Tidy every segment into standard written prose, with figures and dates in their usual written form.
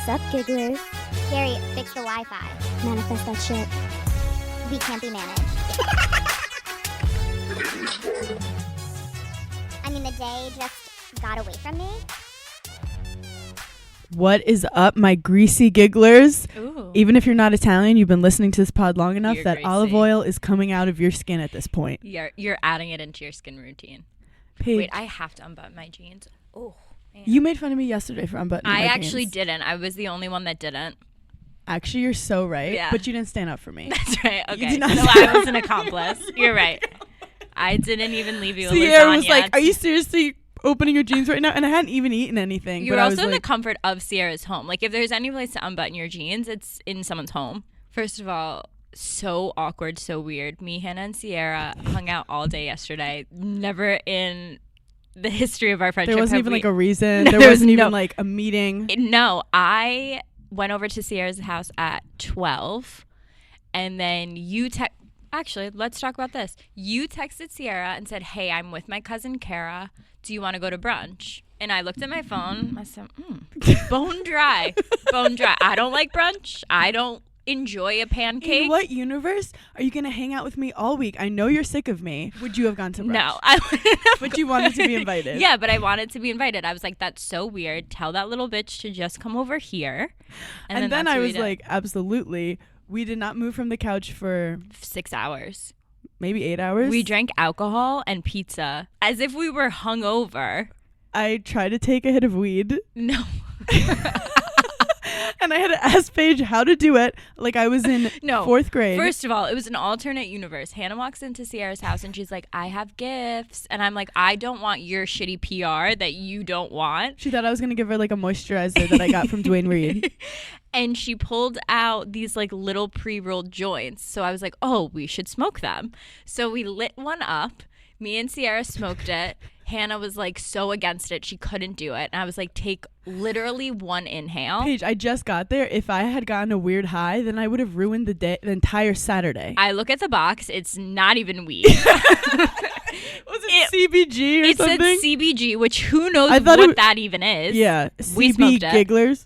up, gigglers? Gary, fix the Wi-Fi. Manifest that shit. We can't be managed. I mean, the day just got away from me. What is up, my greasy gigglers? Ooh. Even if you're not Italian, you've been listening to this pod long enough You're that greasy. olive oil is coming out of your skin at this point. You're adding it into your skin routine. Paige, Wait, I have to unbutton my jeans. Oh, man. you made fun of me yesterday for unbuttoning I my actually jeans. didn't. I was the only one that didn't. Actually, you're so right. Yeah. But you didn't stand up for me. That's right. You Okay. did not So stand I up. was an accomplice. You're right. I didn't even leave you a Sierra lasagna. was like, "Are you seriously opening your jeans right now?" And I hadn't even eaten anything. You're but I also was in the like, comfort of Sierra's home. Like, if there's any place to unbutton your jeans, it's in someone's home. First of all, so awkward, so weird. Me, Hannah, and Sierra hung out all day yesterday. Never in the history of our friendship there wasn't have even we- like a reason. No, There there was wasn't even no- like a meeting. No, I went over to Sierra's house at 12, and then Actually, let's talk about this. You texted Sierra and said, "Hey, I'm with my cousin Kara. Do you want to go to brunch?" And I looked at my phone. I said, bone dry. Bone dry. I don't like brunch. I don't enjoy a pancake. In what universe are you going to hang out with me all week? I know you're sick of me. Would you have gone to brunch? No. I wouldn't have But you wanted to be invited. Yeah, but I wanted to be invited. I was like, that's so weird. Tell that little bitch to just come over here. And then that's I what we was did. like, absolutely. We did not move from the couch for 6 hours. maybe 8 hours. We drank alcohol and pizza as if we were hungover. I tried to take a hit of weed, No. and I had to ask Paige how to do it. Like I was in No. 4th grade. First of all, it was an alternate universe. Hannah walks into Sierra's house and she's like, I have gifts. And I'm like, I don't want your shitty PR that you don't want. She thought I was going to give her like a moisturizer that I got from Dwayne Reed. And she pulled out these like little pre-rolled joints. So I was like, oh, we should smoke them. So we lit one up. Me and Sierra smoked it. Hannah was like so against it. She couldn't do it. And I was like, take literally one inhale. Paige, I just got there. If I had gotten a weird high, then I would have ruined the entire Saturday. I look at the box. It's not even weed. Was it CBG or It something? said CBG, which who knows I thought what it- that even is. Yeah, We CB smoked it. gigglers.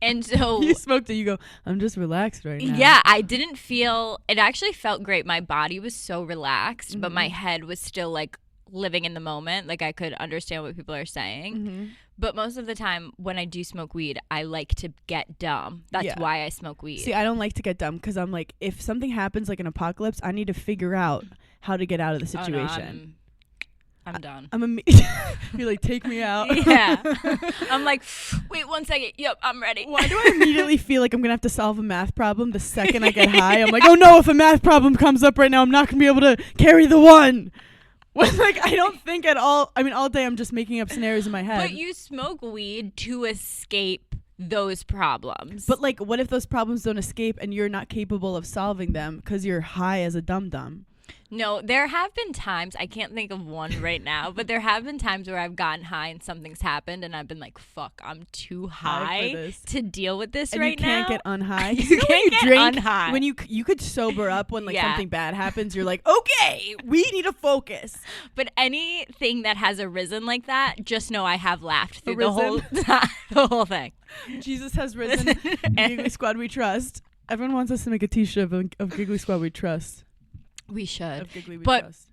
And so, You smoked it. You go, I'm just relaxed right now. yeah, I didn't feel, it actually felt great. My body was so relaxed, but my head was still like living in the moment. Like I could understand what people are saying. Mm-hmm. But most of the time when I do smoke weed, I like to get dumb. That's Yeah. why I smoke weed. See, I don't like to get dumb because I'm like, if something happens like an apocalypse, I need to figure out how to get out of the Oh, no, situation. I'm done. You're like, take me out. Yeah. I'm like, wait 1 second. Yep, I'm ready. Why do I immediately feel like I'm going to have to solve a math problem the second I get high? I'm like, oh no, if a math problem comes up right now, I'm not going to be able to carry the one. When, like, I don't think at all. I mean, all day I'm just making up scenarios in my head. But you smoke weed to escape those problems. But like, what if those problems don't escape and you're not capable of solving them because you're high as a dum-dum? No, there have been times, I can't think of one right now, but there have been times where I've gotten high and something's happened and I've been like, fuck, I'm too High for high this. to deal with this And right you can't now. get unhigh. You know when can't you get drink, unhigh. when you could sober up when like Yeah. something bad happens. You're like, okay, we need to focus. But anything that has arisen like that, just know I have laughed through the whole Arisen? the whole thing. Jesus has risen. Giggly Squad we trust. Everyone wants us to make a t-shirt of Giggly Squad we trust. We should. Of Giggly we But- trust.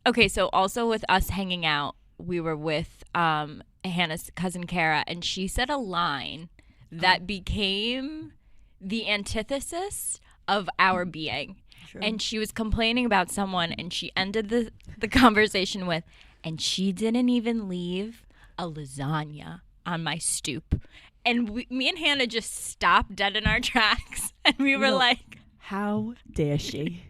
Okay, so also with us hanging out, we were with Hannah's cousin Kara, and she said a line that became the antithesis of our being. True. And she was complaining about someone, and she ended the conversation with, and she didn't even leave a lasagna on my stoop. And me and Hannah just stopped dead in our tracks, and we were No. like, How dare she?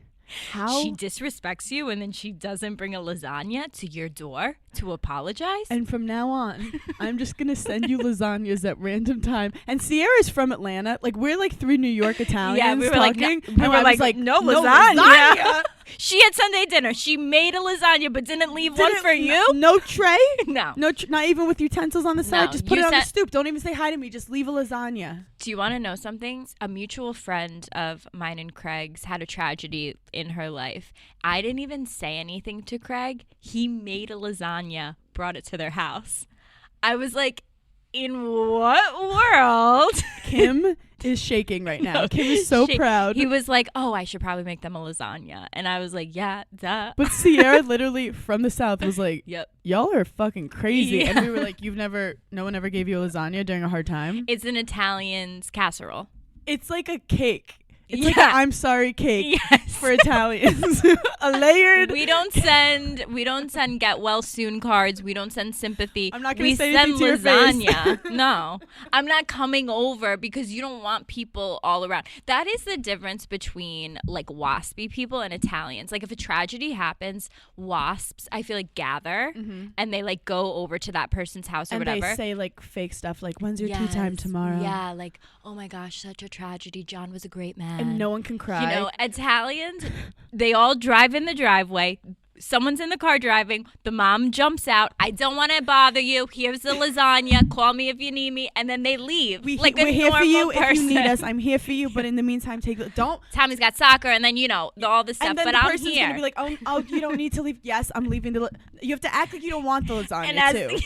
How? she disrespects you, and then she doesn't bring a lasagna to your door to apologize? And from now on, I'm just going to send you lasagnas at random time. And Sierra's from Atlanta. Like, we're like 3 New York Italians Yeah, we were like, talking. no, we and were I was like, no no lasagna. She had Sunday dinner. She made a lasagna, but didn't leave one Didn't- for you? No tray? No. No, not even with utensils on the side. No, Just put you it on the said- stoop. Don't even say hi to me. Just leave a lasagna. Do you want to know something? A mutual friend of mine and Craig's had a tragedy in her life. I didn't even say anything to Craig. He made a lasagna, brought it to their house. I was like, in what world? Kim is shaking right now. Kim is so proud. He was like, oh, I should probably make them a lasagna. And I was like, yeah, duh. But Sierra literally from the South was like, Yep. y'all are fucking crazy. Yeah. And we were like, no one ever gave you a lasagna during a hard time? It's an Italian's casserole. It's like a cake. It's like Yeah. an I'm sorry cake Yes. for Italians. A layered. We don't send get well soon cards. We don't send sympathy. I'm not gonna we say send anything to your face. lasagna. No. I'm not coming over because you don't want people all around. That is the difference between like waspy people and Italians. Like if a tragedy happens, wasps I feel like gather and they like go over to that person's house or and whatever. they say like fake stuff like, when's your tea time tomorrow? Yeah, like, oh my gosh, such a tragedy. John was a great man. And no one can cry. You know, Italians, they all drive in the driveway. Someone's in the car driving. The mom jumps out. I don't want to bother you. Here's the lasagna. Call me if you need me. And then they leave. We're here for you if you need us. I'm here for you. But in the meantime, don't. Tommy's got soccer, and then, you know, all the stuff. And then but the I'm person's here. going to be like, oh, you don't need to leave. Yes, I'm leaving. You have to act like you don't want the lasagna, And too.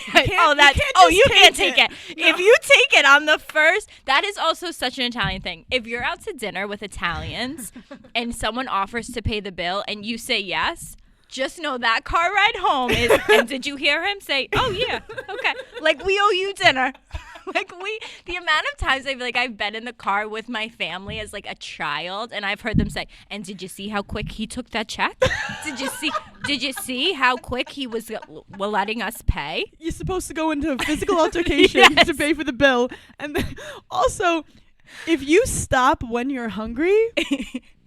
You can't take it. No. If you take it on the first, that is also such an Italian thing. If you're out to dinner with Italians and someone offers to pay the bill and you say yes, just know that car ride home is, and did you hear him say, oh yeah, okay. Like we owe you dinner. The amount of times I've been in the car with my family as like a child and I've heard them say, and did you see how quick he took that check? Did you see how quick he was letting us pay? You're supposed to go into a physical altercation to pay for the bill. And then also, if you stop when you're hungry,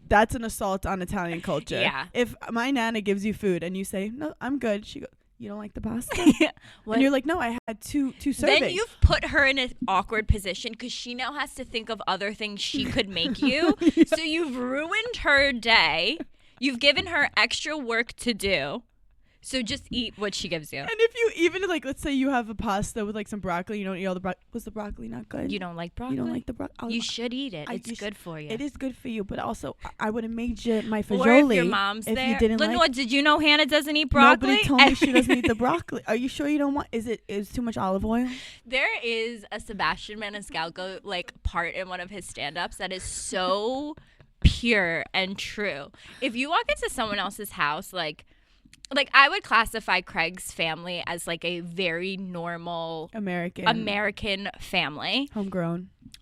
that's an assault on Italian culture. Yeah. If my nana gives you food and you say, no, I'm good, she goes, you don't like the pasta? And you're like, no, I had two servings. Then you've put her in an awkward position because she now has to think of other things she could make you. Yeah. So you've ruined her day. You've given her extra work to do. So just eat what she gives you. And if you even, like, let's say you have a pasta with, like, some broccoli. You don't eat all the broccoli. Was the broccoli not good? You don't like broccoli? You don't like the broccoli? You should eat it. It's good for you. It is good for you, but also I would have made you my fagioli or if your mom's if there. you didn't Lenore, like. did you know Hannah doesn't eat broccoli? Nobody told me she doesn't eat the broccoli. Are you sure you don't want? Is too much olive oil? There is a Sebastian Maniscalco like part in one of his stand-ups that is so pure and true. If you walk into someone else's house, like I would classify Craig's family as like a very normal American family.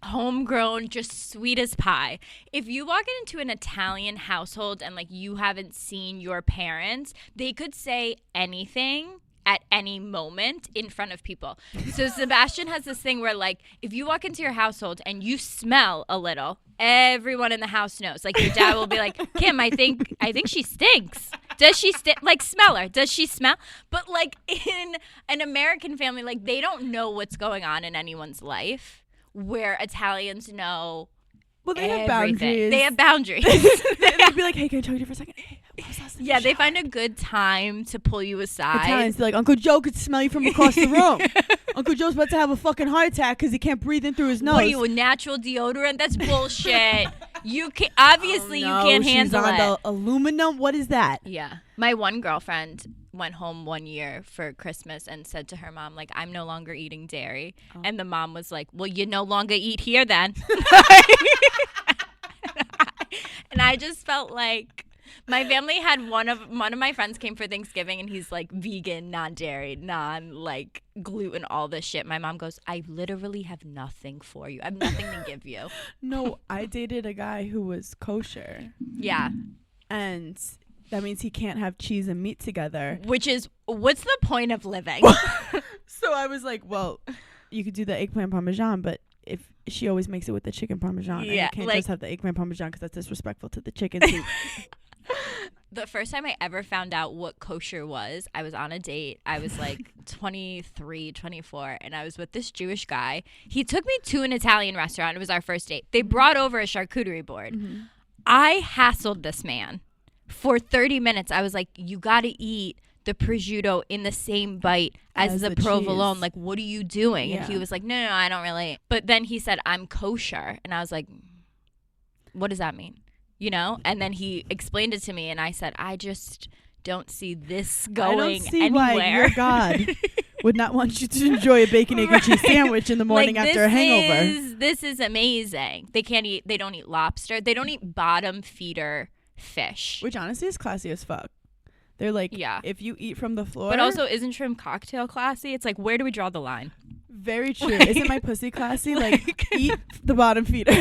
Homegrown, just sweet as pie. If you walk into an Italian household and like you haven't seen your parents, they could say anything at any moment in front of people. So Sebastian has this thing where like if you walk into your household and you smell a little, everyone in the house knows. Like your dad will be like, Kim, I think she stinks. Does she like smell her? Does she smell? But like in an American family, like they don't know what's going on in anyone's life, where Italians know. Well, they have everything. boundaries. They have boundaries. They'd be like, hey, can I talk to you for a second? Hey, what was last night? Yeah, they find a good time to pull you aside. Italians, they're like, Uncle Joe could smell you from across the room. Uncle Joe's about to have a fucking heart attack because he can't breathe in through his nose. What are you, a natural deodorant? That's bullshit. You can obviously you can't handle she's on it. the aluminum. What is that? Yeah. My one girlfriend went home one year for Christmas and said to her mom, like, I'm no longer eating dairy. Oh. And the mom was like, well, you no longer eat here then. And I just felt like my family had one of my friends came for Thanksgiving and he's like vegan, non-dairy, like gluten, all this shit. My mom goes, I literally have nothing for you. I have nothing to give you. No, I dated a guy who was kosher. Yeah. And that means he can't have cheese and meat together. Which is, what's the point of living? So I was like, well, you could do the eggplant parmesan, but if she always makes it with the chicken parmesan, and you can't just have the eggplant parmesan because that's disrespectful to the chicken soup. The first time I ever found out what kosher was, I was on a date. I was like 23, 24, and I was with this Jewish guy. He took me to an Italian restaurant. It was our first date. They brought over a charcuterie board. Mm-hmm. I hassled this man for 30 minutes. I was like, you got to eat the prosciutto in the same bite as the provolone. Cheese. Like, what are you doing? Yeah. And he was like, no, I don't really. But then he said, I'm kosher. And I was like, what does that mean? You know? And then he explained it to me and I said, I just don't see this going I don't see anywhere. Why you're God would not want you to enjoy a bacon, egg, and cheese sandwich in the morning Like, after a hangover. This is amazing. They don't eat lobster. They don't eat bottom feeder fish. Which honestly is classy as fuck. They're like, Yeah. if you eat from the floor. But also, isn't shrimp cocktail classy? It's like, where do we draw the line? Very true. Like- Isn't my pussy classy? Like, eat the bottom feeder.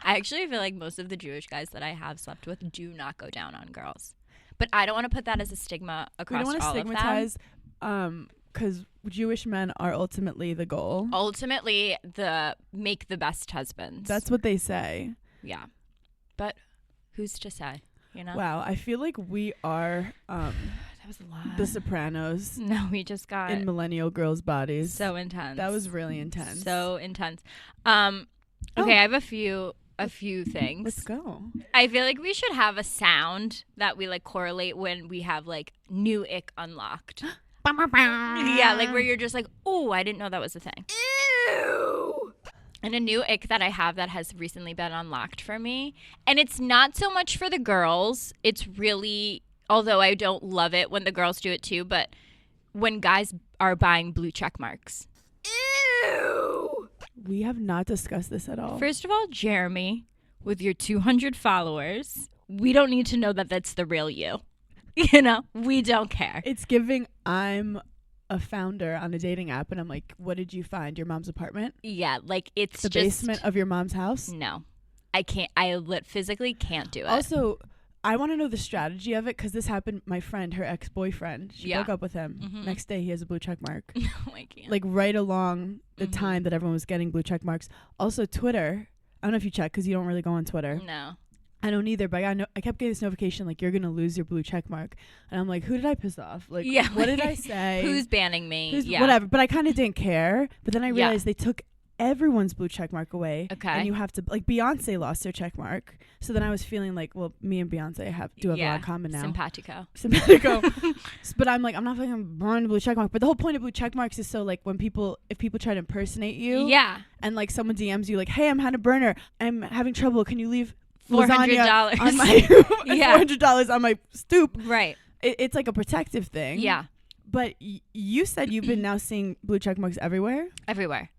I actually feel like most of the Jewish guys that I have slept with do not go down on girls. But I don't want to put that as a stigma We across don't want to all stigmatize, because Jewish men are ultimately the goal. of them. Ultimately, make the best husbands. That's what they say. Yeah. But who's to say? You know? Wow, I feel like we are That was a lot. the Sopranos No, we just got in millennial girls' bodies. so intense. That was really intense. So intense. Okay, I have a few things. Let's go. I feel like we should have a sound that we like correlate when we have like new ick unlocked. Yeah, like where you're just like, oh, I didn't know that was a thing. Ew. And a new ick that I have that has recently been unlocked for me. And it's not so much for the girls. It's really, although I don't love it when the girls do it too, but when guys are buying blue check marks. Ew. We have not discussed this at all. First of all, Jeremy, with your 200 followers, we don't need to know that that's the real you. You know, we don't care. It's giving I'm a founder on a dating app, and I'm like, what did you find? Your mom's apartment? Yeah, like it's The just basement of your mom's physically No, I can't. I physically can't do it. Also, I want to know the strategy of it, because this happened. My friend, her ex-boyfriend, she Yeah. broke up with him. Mhm. Next day, he has a blue check mark. No, I can't. Like right along the Mhm. time that everyone was getting blue check marks. Also, Twitter. I don't know if you check, because you don't really go on Twitter. No. I don't either, but I kept getting this notification like, you're gonna lose your blue check mark, and I'm like, who did I piss off? Like, Yeah, what did I like, say? Who's banning me? Who's- Yeah. Whatever. But I kind of didn't care. But then I Yeah. realized they took everyone's blue check mark away. Okay. And you have to, like, Beyonce lost her check mark. So then I was feeling like, well, me and Beyonce do have a lot in common now. Simpatico. Simpatico. But I'm like, I'm not fucking born a blue check mark. But the whole point of blue check marks is so like if people try to impersonate you, Yeah. and like someone DMs you like, hey, I'm having a burner, I'm having trouble, can you leave $400 lasagna on my Yeah. $400 on my stoop? Right. It's like a protective thing. Yeah. But you said you've been now seeing blue check marks everywhere. Everywhere.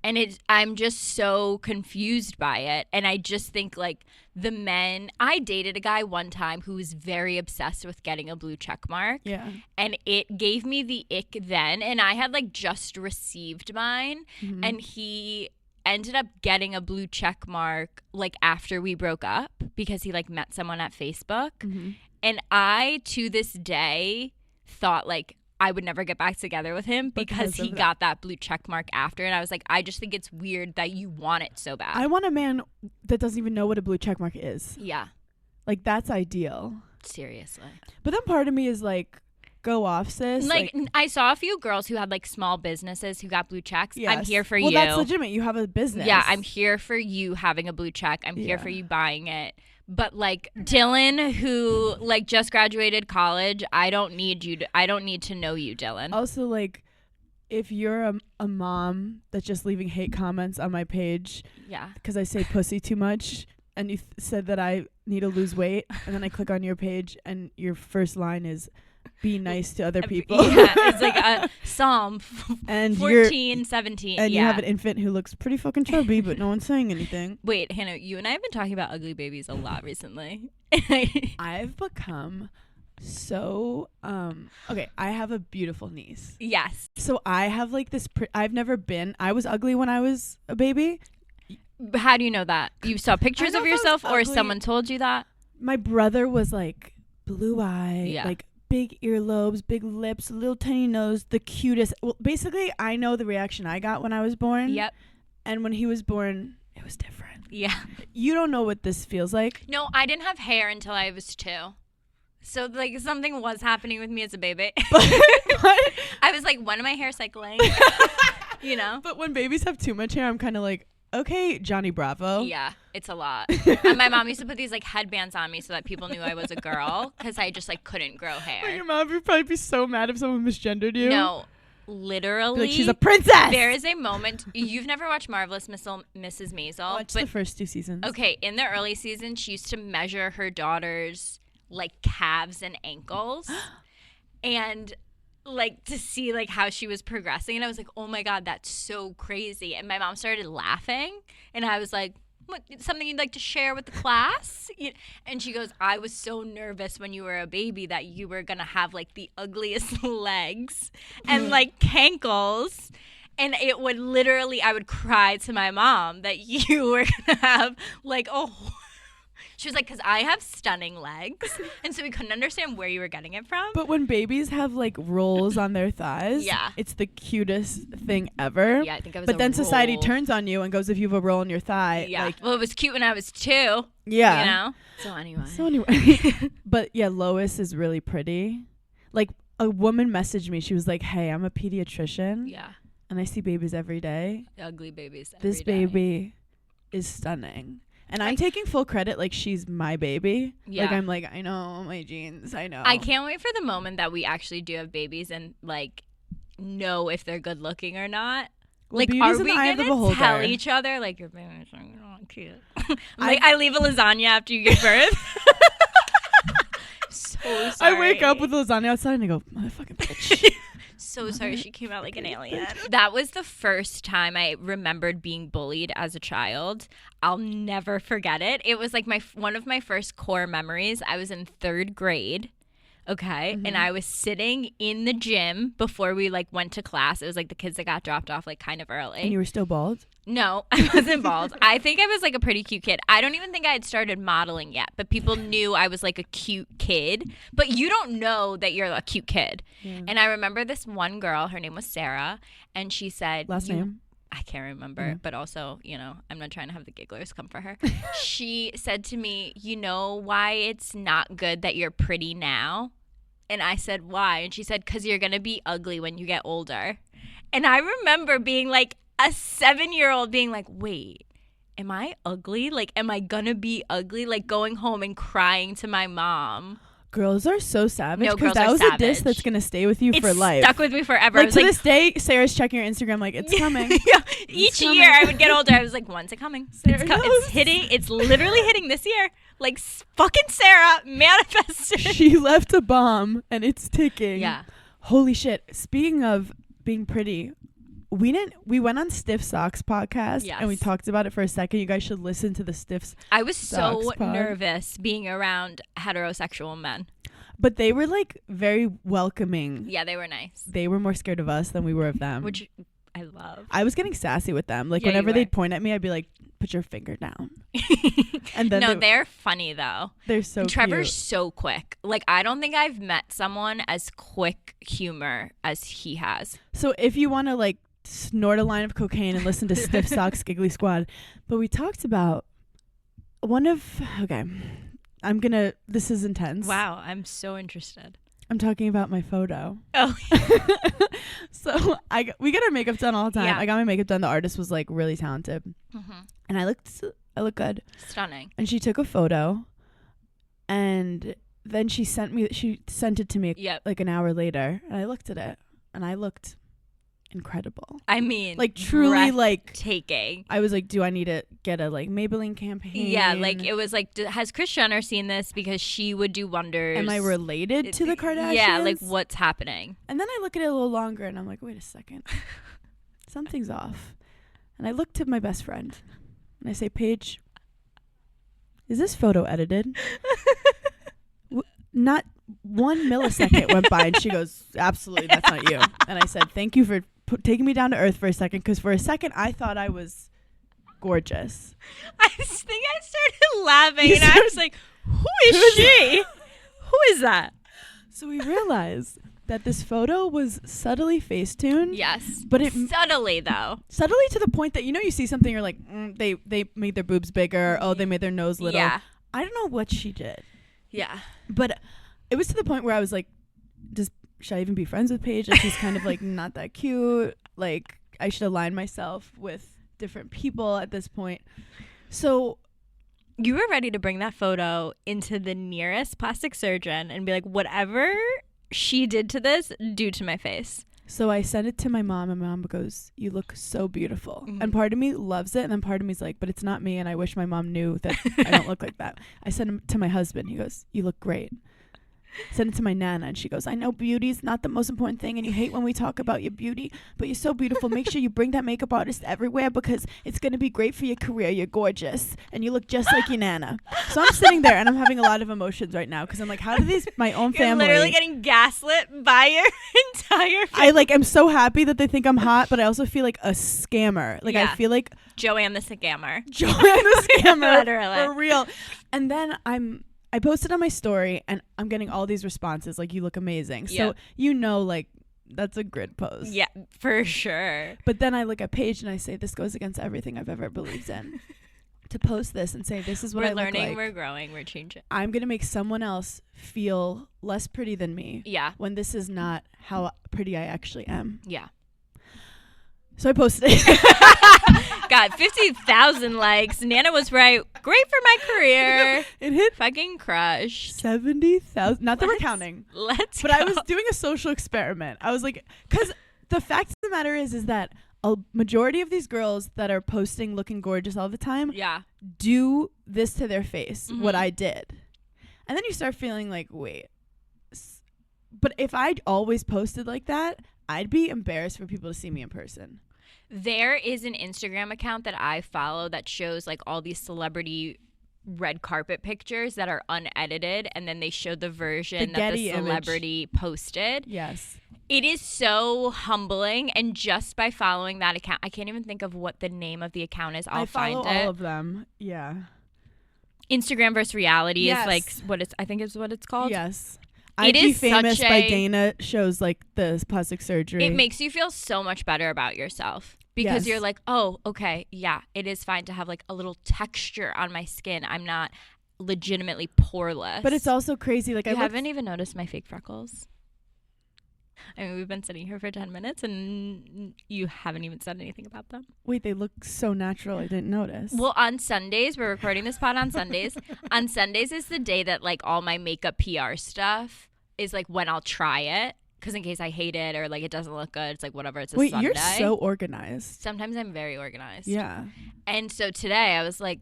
And I'm just so confused by it. And I just think like the men, I dated a guy one time who was very obsessed with getting a blue check mark. Yeah. And it gave me the ick then. And I had like just received mine. Mhm. And he ended up getting a blue check mark like after we broke up because he like met someone at Facebook. Mhm. And I, to this day, thought like I would never get back together with him because he of that. got that blue check mark after. And I was like, I just think it's weird that you want it so bad. I want a man that doesn't even know what a blue check mark is. Yeah, Like, that's ideal. seriously. But then part of me is like, go off, sis. Like, I saw a few girls who had like small businesses who got blue checks. I'm yes. here for well, you. that's legitimate. You have a business. Yeah, I'm here for you having a blue check. I'm here Yeah. for you buying it. But like Dylan, who like just graduated college, I don't need to know you, Dylan. Also, like, if you're a mom that's just leaving hate comments on my page Yeah. because I say pussy too much, and you said that I need to lose weight, and then I click on your page and your first line is, be nice to other people. Yeah, it's like a Psalm and you're 14, 17. and yeah. you have an infant who looks pretty fucking chubby, but no one's saying anything. Wait, Hannah, you and I have been talking about ugly babies a lot recently. I've become so okay, I have a beautiful niece. Yes. So I have like this I was ugly when I was a baby. But how do you know that? You saw pictures know of if I was yourself or ugly. someone told you that? My brother was like blue eye, Yeah. like big earlobes, big lips, little tiny nose, the cutest. Well, basically, I know the reaction I got when I was born. Yep. And when he was born, it was different. Yeah. You don't know what this feels like. No, I didn't have hair until I was 2. So like something was happening with me as a baby. But I was like, when am I hair cycling? You know? but when babies have too much hair, I'm kind of like, okay, Johnny Bravo. Yeah, it's a lot. And my mom used to put these like headbands on me so that people knew I was a girl because I just like couldn't grow But hair. your mom would probably be so mad if someone misgendered you. No, Be literally. like, she's a princess. There is a moment. You've never watched Marvelous Mrs. Maisel, Watch but the first 2 seasons. okay, in the early seasons, she used to measure her daughter's like calves and ankles, and like to see like how she was progressing, and I was like, oh my god, that's so crazy. And my mom started laughing, and I was like, what, something you'd like to share with the class? And she goes, I was so nervous when you were a baby that you were gonna have like the ugliest legs and like cankles. And it would literally, I would cry to my mom that you were gonna have like she was like, because I have stunning legs. And so we couldn't understand where you were getting it from. But when babies have like rolls on their thighs, Yeah. it's the cutest thing ever. Yeah, I think I was But a then society roll. turns on you and goes, if you have a roll in your thigh. Yeah. Like, Well, it was cute when I was 2. yeah. You know? So anyway. But yeah, Lois is really pretty. Like a woman messaged me. She was like, hey, I'm a pediatrician. Yeah. And I see babies every day. Ugly babies. This every day. baby is stunning. And I'm taking full credit, like she's my baby. Yeah. Like I'm like, I know my genes. I know. I can't wait for the moment that we actually do have babies and like know if they're good looking or not. Well, like, beauty's are in we the eye of the gonna beholder. tell each other like your baby's not cute? Like I leave a lasagna after you give birth. So sorry. I wake up with lasagna outside and I go, motherfucking bitch. So sorry she came out like an alien. That was the first time I remembered being bullied as a child. I'll never forget it. It was like one of my first core memories. I was in 3rd grade. Okay. Mm-hmm. And I was sitting in the gym before we like went to class. It was like the kids that got dropped off like kind of early. And you were still bald? No, I wasn't bald. I think I was like a pretty cute kid. I don't even think I had started modeling yet, but people knew I was like a cute kid. But you don't know that you're a cute kid. Yeah. And I remember this one girl, her name was Sarah, and she said, Last name? I can't remember, but also, you know, I'm not trying to have the gigglers come for her. She said to me, you know why it's not good that you're pretty now? And I said, why? And she said, because you're going to be ugly when you get older. And I remember being like a 7-year-old being like, wait, am I ugly? Like, am I going to be ugly? Like going home and crying to my mom. Girls are so savage. No, Because girls that are was a diss savage. that's going to stay with you for It's life. stuck with me forever. I Like was to like, this day, Sarah's checking her Instagram like, it's coming. yeah, each coming. year I would get older. I was like, when's it coming? Sarah It's knows. hitting. It's literally hitting this year. Like fucking Sarah manifested. She left a bomb and it's ticking. Yeah. Holy shit. Speaking of being pretty, we went on Stiff Socks podcast and we Yes. talked about it for a second. You guys should listen to the Stiff I was so Socks pod. nervous being around heterosexual men. But they were like very welcoming. Yeah, they were nice, They were more scared of us than we were of them. which I love. I was getting sassy with them. Like Yeah, you whenever were. they'd point at me, I'd be like, put your finger down. And then No, they're funny though. they're so Trevor's cute. so quick. Like I don't think I've met someone as quick humor as he has. So if you want to like snort a line of cocaine and listen to Stiff Socks Giggly Squad. But we talked about this is intense. Wow, I'm so interested. I'm talking about my photo. Oh, So we get our makeup done all the time. Yeah. I got my makeup done. The artist was like really talented. And I look good. stunning. And she took a photo and then she sent it to me Yep. like an hour later and I looked at it and I looked incredible. I mean, Like truly like taking. I was like, do I need to get a like Maybelline campaign? Yeah, like it was like, has Kris Jenner seen this? Because she would do wonders. Am I related to the Kardashians? Yeah, like what's happening? And then I look at it a little longer and I'm like, wait a second. Something's off. And I look to my best friend and I say, Paige, is this photo edited? Not 1 millisecond went by and she goes, absolutely, that's not you. And I said, thank you for taking me down to earth for a second, because for a second I thought I was gorgeous. I think I started laughing You and I was like, who is she? Who is that? So we realized that this photo was subtly Facetuned. Yes. But it subtly though. subtly to the point that, you know, you see something, you're like, they made their boobs bigger. Oh, they made their nose little. Yeah. I don't know what she did. Yeah. But it was to the point where I was like, should I even be friends with Paige? Like, she's kind of like not that cute. Like, I should align myself with different people at this point. So You were ready to bring that photo into the nearest plastic surgeon and be like, whatever she did to this, do to my face. So I sent it to my mom, and my mom goes, you look so beautiful. Mhm. And part of me loves it, and then part of me's like, but it's not me, and I wish my mom knew that I don't look like that. I sent it to my husband. He goes, you look great. Sent it to my Nana, and she goes, I know beauty's not the most important thing, and you hate when we talk about your beauty, but you're so beautiful. Make sure you bring that makeup artist everywhere because it's going to be great for your career. You're gorgeous, and you look just like your Nana. So I'm sitting there, and I'm having a lot of emotions right now because I'm like, how do these, my own You're family. literally getting gaslit by your entire family. I like am so happy that they think I'm hot, but I also feel like a scammer. Like I Yeah. feel like Joanne the scammer. Joanne the scammer Literally. for real. And then I posted on my story and I'm getting all these responses like you look amazing. So like that's a grid post. Yeah, for sure. But then I look at Paige and I say this goes against everything I've ever believed in. To post this and say this is what We're I look learning, like. we're growing, we're changing. I'm gonna make someone else feel less pretty than me. Yeah. When this is not how pretty I actually am. Yeah. So I posted it. Got 50,000 likes. Nana was right. Great for my career. It hit Fucking crushed. 70,000. Not that we're counting. Let's But go. I was doing a social experiment. I was like, because the fact of the matter is that a majority of these girls that are posting looking gorgeous all the time Yeah. do this to their face, what Mhm. I did. And then you start feeling like, wait. But if I'd always posted like that, I'd be embarrassed for people to see me in person. There is an Instagram account that I follow that shows like all these celebrity red carpet pictures that are unedited, and then they show the version that the Getty image. celebrity posted. Yes. It is so humbling, and just by following that account, I can't even think of what the name of the account is. I'll I follow find it. all of them. Yeah. Instagram versus reality Yes. is like what it's. I think is what it's called. Yes. It IG is Famous such by a- Dana shows like the plastic surgery. It makes you feel so much better about yourself because Yes. you're like, oh, okay, yeah, it is fine to have like a little texture on my skin. I'm not legitimately poreless. But it's also crazy. Like You I looked- haven't even noticed my fake freckles. I mean, we've been sitting here for 10 minutes and you haven't even said anything about them. Wait, they look so natural. I didn't notice. Well, on Sundays, we're recording this pod on Sundays. On Sundays is the day that like all my makeup PR stuff is like when I'll try it. Because in case I hate it or like it doesn't look good, it's like whatever. It's a Wait, Sunday. you're so organized. Sometimes I'm very organized. Yeah. And so today I was like,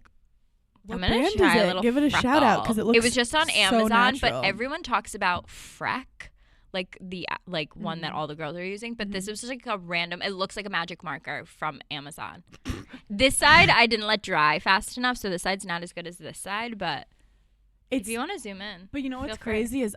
What I'm gonna brand try is a it? little. Give it a shout out because it looks. It was just on so Amazon, natural. but everyone talks about Freck, like the one Mm. that all the girls are using. But Mm-hmm. this was just like a random. It looks like a magic marker from Amazon. This side I didn't let dry fast enough, so this side's not as good as this side. But if you want to zoom in, But you know what's feel free. crazy is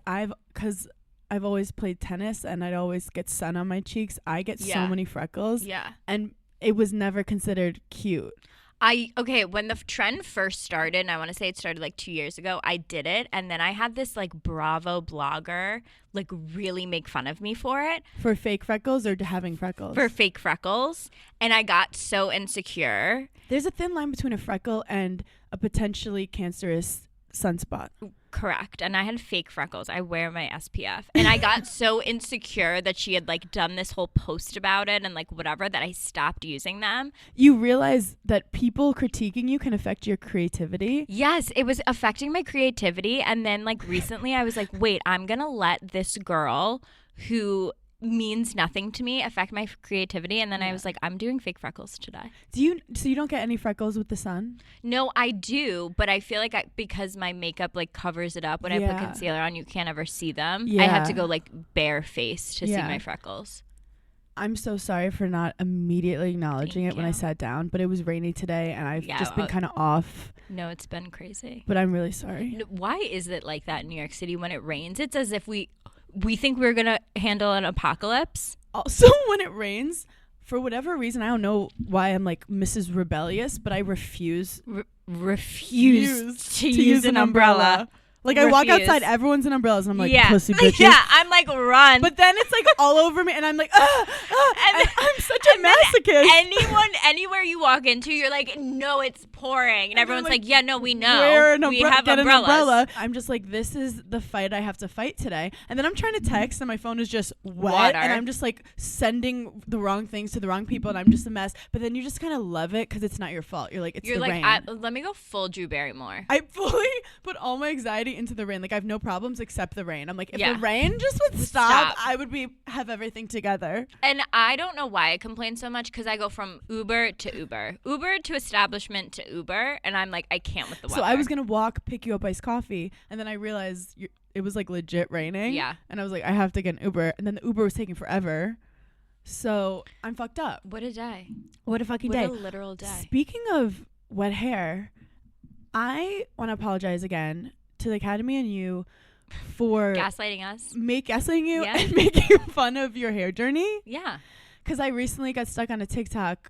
because I've always played tennis and I'd always get sun on my cheeks. I get Yeah. so many freckles. Yeah. And it was never considered cute. When the trend first started, and I want to say it started like 2 years ago, I did it, and then I had this like Bravo blogger like really make fun of me for it. For fake freckles or to having freckles? For fake freckles, and I got so insecure. There's a thin line between a freckle and a potentially cancerous sunspot. Correct. And I had fake freckles. I wear my SPF. And I got so insecure that she had like done this whole post about it and like whatever that I stopped using them. You realize that people critiquing you can affect your creativity. Yes, it was affecting my creativity. And then like recently I was like, wait, I'm going to let this girl who means nothing to me affect my creativity. And then I was like, I'm doing fake freckles today. So you don't get any freckles with the sun? No, I do, but I feel like because my makeup like covers it up when I put Yeah. concealer on, you can't ever see them. I have to Yeah. go like bare face to see Yeah. my freckles. I'm so sorry for not immediately acknowledging Thank it when I you. sat down, but it was rainy today and I've Yeah, just been kind of off, No, it's been crazy. but I'm really sorry. Why is it like that in New York City when it rains? It's as if we think we're going to handle an apocalypse. Also, when it rains, for whatever reason, I don't know why I'm like Mrs. Rebellious, but I refuse Refuse to use an umbrella. Like I walk Refuse. outside, everyone's in umbrellas, and I'm like, yeah. pussy bitches. Yeah, I'm like, run. But then it's like all over me, and I'm like, and I'm such a And then masochist. Anywhere you walk into, you're like, no, it's pouring. And I'm everyone's like, like, yeah, no, we know. Wear an We have get umbrellas. an umbrella. I'm just like, this is the fight I have to fight today. And then I'm trying to text, and my phone is just wet, Water. and I'm just like sending the wrong things to the wrong people, and I'm just a mess. But then you just kind of love it because it's not your fault. You're like, it's You're the like, rain. let me go full Drew Barrymore. I fully put all my anxiety into the rain. Like I have no problems except the rain. I'm like, if Yeah. the rain just would stop, Stop. I would have everything together. And I don't know why I complain so much because I go from Uber to Uber, Uber to establishment to Uber, and I'm like, I can't with the weather. So I was gonna pick you up iced coffee, and then I realized it was like legit raining. Yeah. And I was like, I have to get an Uber. And then the Uber was taking forever. So I'm fucked up. What a day. What a fucking What day. a literal day. Speaking of wet hair, I want to apologize again to the Academy and you for Gaslighting us. gaslighting you Yeah. and making fun of your hair journey. Yeah. Because I recently got stuck on a TikTok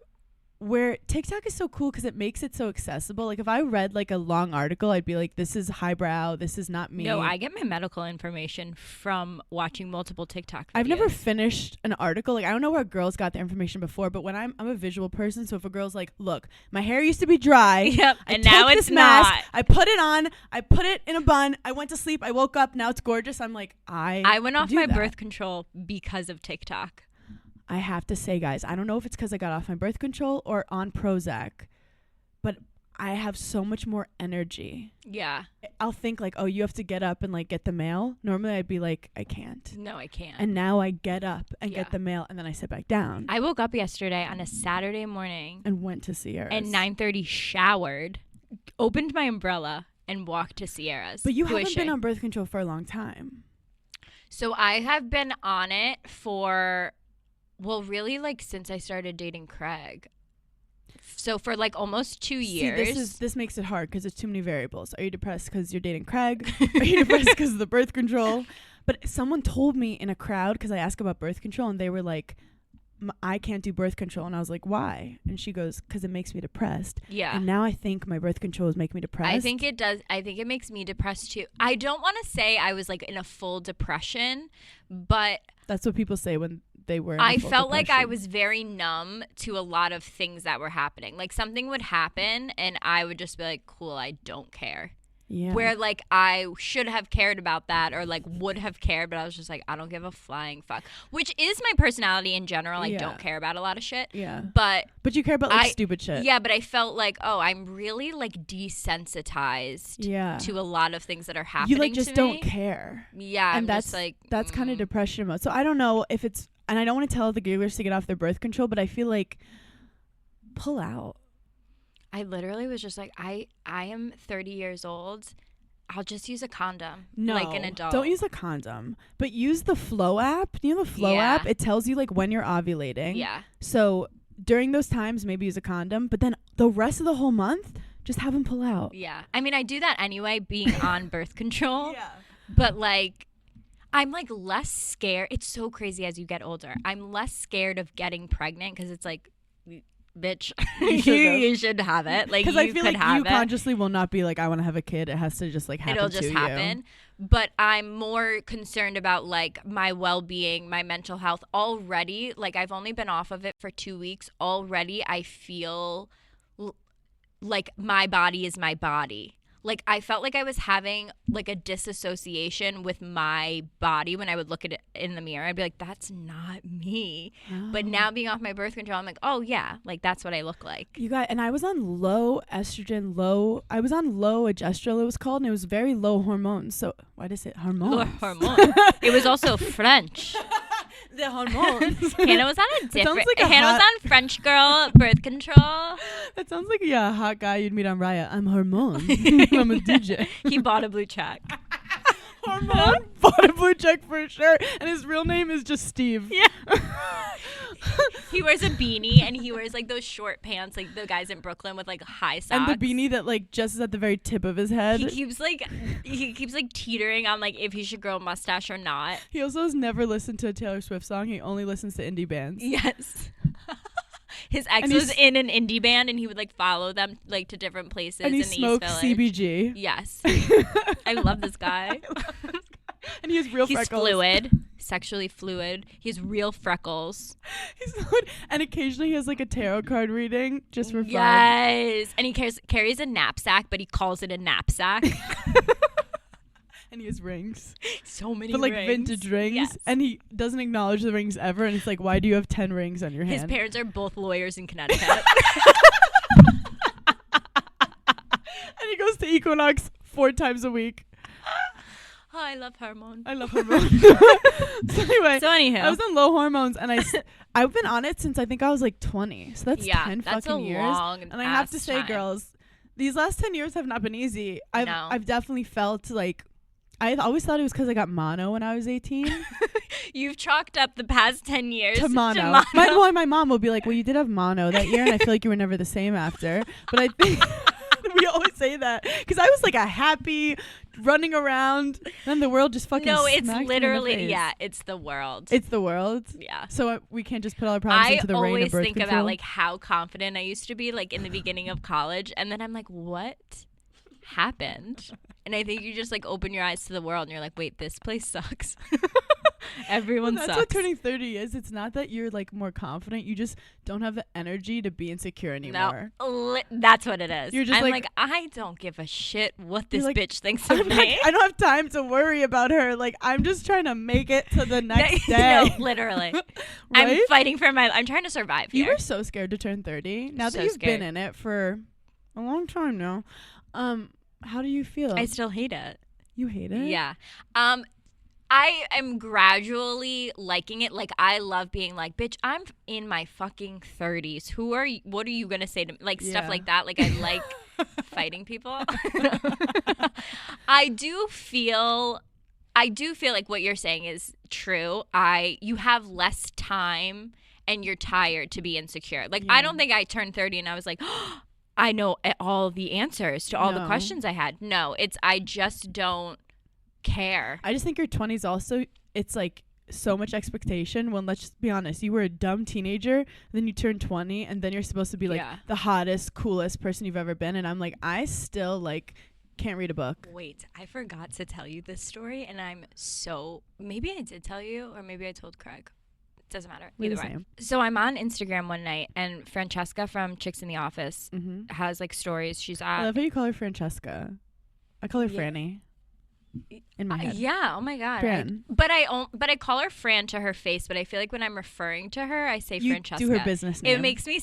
where TikTok is so cool because it makes it so accessible. Like if I read like a long article, I'd be like, this is highbrow. This is not me. No, I get my medical information from watching multiple TikTok videos. I've never finished an article. Like I don't know where girls got their information before, but when I'm a visual person, so if a girl's like, look, my hair used to be dry. Yep. I And now took it's this mask, not. I put it on. I put it in a bun. I went to sleep. I woke up. Now it's gorgeous. I'm like, I went off do my that. birth control because of TikTok. I have to say, guys, I don't know if it's because I got off my birth control or on Prozac, but I have so much more energy. Yeah. I'll think like, oh, you have to get up and like get the mail. Normally I'd be like, I can't. No, I can't. And now I get up and Yeah. get the mail and then I sit back down. I woke up yesterday on a Saturday morning And went to Sierra's. at 9:30, showered, opened my umbrella, and walked to Sierra's. But you Who is haven't she? been on birth control for a long time. So I have been on it for, well, really like since I started dating Craig. So for like almost 2 years. See, this makes it hard because there's too many variables. Are you depressed because you're dating Craig? Are you depressed because of the birth control? But someone told me in a crowd, because I asked about birth control, and they were like, I can't do birth control. And I was like, why? And she goes, because it makes me depressed. Yeah. And now I think my birth control is making me depressed. I think it does. I think it makes me depressed too. I don't want to say I was like in a full depression, but That's what people say when they were in a I full felt like I depression. was very numb to a lot of things that were happening. Like something would happen and I would just be like, cool, I don't care. Yeah. Where like I should have cared about that or like would have cared, but I was just like, I don't give a flying fuck. Which is my personality in general. I Yeah. don't care about a lot of shit. Yeah. But But you care about like stupid shit. yeah, but I felt like, oh, I'm really like desensitized Yeah. to a lot of things that are happening. You like just to don't me. care. Yeah, And I'm just like that's kind of depression mode. So I don't know if it's, and I don't want to tell the gigglers to get off their birth control, but I feel like pull out. I literally was just like, I am 30 years old. I'll just use a condom. No, Like an adult. don't use a condom, but use the Flow app. You know the Flow Yeah. app? It tells you like when you're ovulating. Yeah. So during those times, maybe use a condom, but then the rest of the whole month, just have them pull out. Yeah. I mean, I do that anyway, being on birth control. Yeah. But like, I'm like less scared. It's so crazy as you get older. I'm less scared of getting pregnant because it's like, bitch, you should have it. Like, Because you I feel could like have you it. consciously will not be like, I want to have a kid. It has to just like happen It'll to just you. happen. But I'm more concerned about like my well-being, my mental health already. Like I've only been off of it for 2 weeks. Already I feel like my body is my body. Like I felt like I was having like a disassociation with my body when I would look at it in the mirror. I'd be like, that's not me. But now being off my birth control, I'm like, oh yeah, like that's what I look like. You got, and I was on low estrogen, I was on low egestrol, it was called, and it was very low hormones. So why does it hormones? Hormone. It was also French. The hormones. Hannah was on a different. like a Hannah was hot- on French girl birth control. That sounds like a hot guy you'd meet on Raya. I'm hormone. I'm a DJ. He bought a blue check. Hormone bought a blue check for sure, and his real name is just Steve. Yeah. He wears a beanie and he wears like those short pants, like the guys in Brooklyn with like high socks. And the beanie that like just is at the very tip of his head. He keeps like teetering on like if he should grow a mustache or not. He also has never listened to a Taylor Swift song. He only listens to indie bands. Yes. His ex And was he's- in an indie band and he would like follow them like to different places And he in the East smokes Village. CBG. Yes. I love this guy. And he has real He's freckles. fluid, sexually fluid. He has real freckles. He's fluid. And occasionally he has like a tarot card reading just for fun. Yes. And he carries a knapsack, but he calls it a knapsack. And he has rings. So many But like rings. vintage rings. Yes. And he doesn't acknowledge the rings ever. And it's like, why do you have 10 rings on your His hand? parents are both lawyers in Connecticut. And he goes to Equinox 4 times a week. Oh, I love hormone. I love hormones. So anyway, So anywho. I was on low hormones, and I've been on it since I think I was like 20. So that's 10 that's fucking a years. long And I have to ass say, time. girls, these last 10 years have not been easy. No. I've definitely felt like I always thought it was because I got mono when I was 18. You've chalked up the past 10 years to mono. My mom will be like, well, you did have mono that year, and I feel like you were never the same after. But I think we always say that because I was like a happy running around, and then the world just fucking No, it's smacked me in the literally, face. yeah, it's the world. It's the world. Yeah. So we can't just put all our problems into the rain of always birth think control. about like how confident I used to be like in the beginning of college, and then I'm like, what happened? And I think you just like open your eyes to the world and you're like, wait, this place sucks. Everyone That's sucks. what turning 30 is. It's not that you're like more confident. You just don't have the energy to be insecure anymore. No, that's what it is. You're just I'm like- like, I don't give a shit what this like, bitch thinks of I'm me. like, I don't have time to worry about her. Like, I'm just trying to make it to the next day. No, literally. I'm Right? fighting for I'm trying to survive You here. were so scared to turn 30. Now So that you've scared. been in it for a long time now, how do you feel? I still hate it. You hate it? Yeah. I am gradually liking it. Like, I love being like, bitch, I'm in my fucking 30s. What are you going to say to me? Like, stuff Yeah. like that. Like, I like fighting people. I do feel like what you're saying is true. You have less time and you're tired to be insecure. Like, I don't think I turned 30 and I was like, oh, I know all the answers to all the No. questions I had. No, I just don't care. I just think your 20s also, it's like so much expectation when, let's just be honest, you were a dumb teenager, then you turn 20 and then you're supposed to be like Yeah. the hottest, coolest person you've ever been. And I'm like, I still like can't read a book. Wait, I forgot to tell you this story, and maybe I did tell you, or maybe I told Craig. It doesn't matter. We're Either the way. same. So I'm on Instagram one night, and Francesca from Chicks in the Office Mm-hmm. has like stories. She's I at love how you call her Francesca. I call her Yeah. Franny. In my head. yeah. Oh my god. Fran. But I call her Fran to her face. But I feel like when I'm referring to her, I say You Francesca. do her business name. It makes me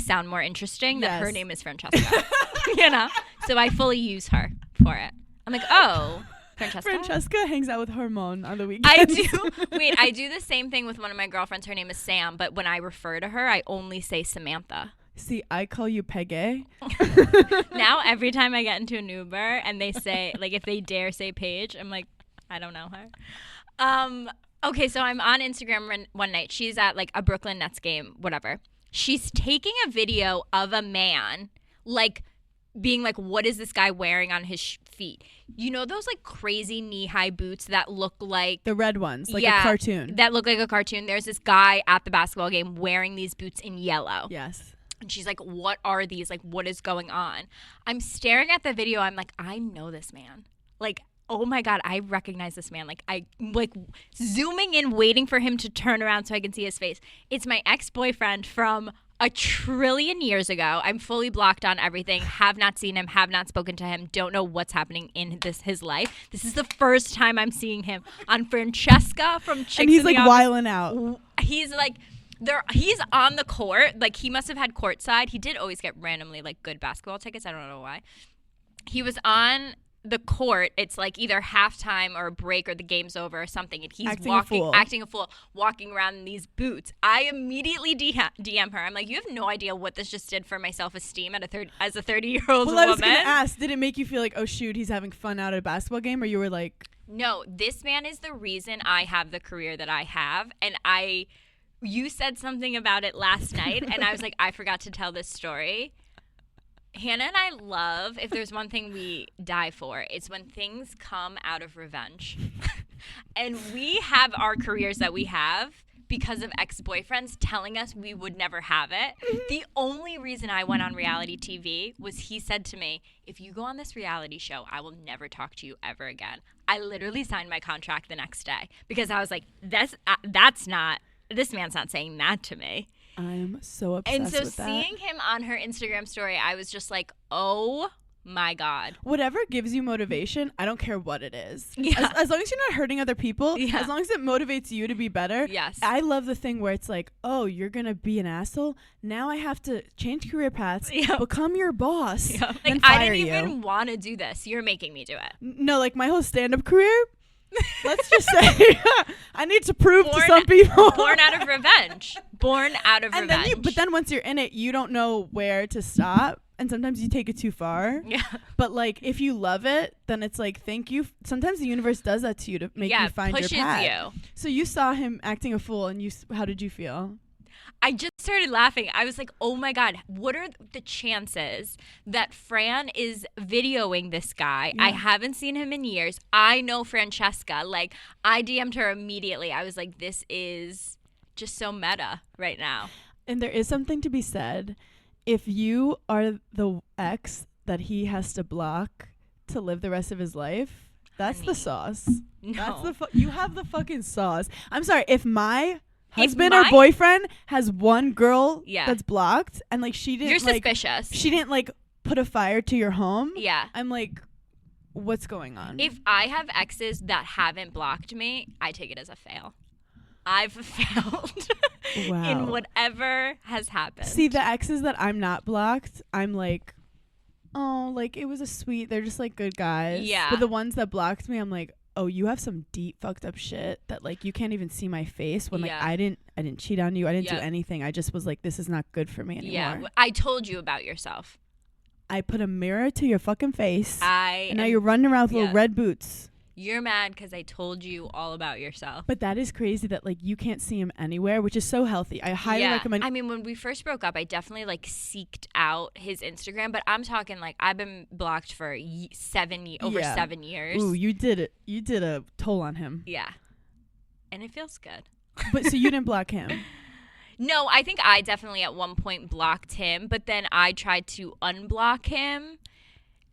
sound more interesting that her Yes. name is Francesca. You know. So I fully use her for it. I'm like, oh, Francesca. Francesca hangs out with Hormone on the weekends. I do. Wait, I do the same thing with one of my girlfriends. Her name is Sam, but when I refer to her, I only say Samantha. See, I call you Peggy. Now, every time I get into an Uber and they say, like, if they dare say Paige, I'm like, I don't know her. Okay, so I'm on Instagram one night. She's at, like, a Brooklyn Nets game, whatever. She's taking a video of a man, like, being like, what is this guy wearing on his feet? You know those, like, crazy knee-high boots that look like... The red ones, like Yeah, a cartoon. That look like a cartoon. There's this guy at the basketball game wearing these boots in yellow. Yes. And she's like, what are these? Like, what is going on? I'm staring at the video. I'm like, I know this man. Like, oh my God, I recognize this man. Like, I like zooming in, waiting for him to turn around so I can see his face. It's my ex-boyfriend from a trillion years ago. I'm fully blocked on everything. Have not seen him. Have not spoken to him. Don't know what's happening in his life. This is the first time I'm seeing him on Francesca from Chicks And he's in the like Office. wiling out. He's like he's on the court. Like, he must have had courtside. He did always get randomly like good basketball tickets. I don't know why. He was on the court. It's like either halftime or a break or the game's over or something, and he's Acting a fool. walking around in these boots. I immediately DM her. I'm like, you have no idea what this just did for my self-esteem as a 30-year-old Well, woman. I was going to ask, did it make you feel like, oh, shoot, he's having fun out at a basketball game? Or you were like... No, this man is the reason I have the career that I have, and you said something about it last night, and I was like, I forgot to tell this story. Hannah and I love, if there's one thing we die for, it's when things come out of revenge. And we have our careers that we have because of ex-boyfriends telling us we would never have it. The only reason I went on reality TV was he said to me, if you go on this reality show, I will never talk to you ever again. I literally signed my contract the next day because I was like, this man's not saying that to me. I'm so obsessed And so with that. seeing him on her Instagram story, I was just like, oh my God. Whatever gives you motivation, I don't care what it is. Yeah. As long as you're not hurting other people, Yeah. as long as it motivates you to be better. Yes. I love the thing where it's like, oh, you're going to be an asshole? Now I have to change career paths, Yeah. become your boss, Yeah. then Like, fire I didn't you. even want to do this. You're making me do it. No, like my whole stand-up career, let's just say I need to prove to Born- some people. Born out of revenge. Born out of And revenge. then but then once you're in it, you don't know where to stop. and sometimes you take it too far. Yeah. But like if you love it, then it's like thank you. Sometimes the universe does that to you to make you find your pushes path. you. So you saw him acting a fool, and how did you feel? I just started laughing. I was like, oh my God, what are the chances that Fran is videoing this guy? Yeah. I haven't seen him in years. I know Francesca. Like, I DM'd her immediately. I was like, this is just so meta right now. And there is something to be said. If you are the ex that he has to block to live the rest of his life, that's the sauce. No. That's you have the fucking sauce. I'm sorry. If my husband or boyfriend has one girl that's blocked and like she didn't, you're suspicious. She didn't like put a fire to your home. Yeah. I'm like, what's going on? If I have exes that haven't blocked me, I take it as a fail. I've failed in whatever has happened. See, the exes that I'm not blocked, I'm like, oh, like it was a sweet. They're just like good guys. Yeah. But the ones that blocked me, I'm like, oh, you have some deep fucked up shit that like you can't even see my face when like I didn't cheat on you. I didn't do anything. I just was like, this is not good for me anymore. Yeah. I told you about yourself. I put a mirror to your fucking face. And now and you're running around with little red boots. You're mad because I told you all about yourself. But that is crazy that like you can't see him anywhere, which is so healthy. I highly recommend. I mean, when we first broke up, I definitely like seeked out his Instagram, but I'm talking like I've been blocked for over 7 years. Ooh, you did it. You did a toll on him. Yeah. And it feels good. But so you didn't block him? No, I think I definitely at one point blocked him, but then I tried to unblock him.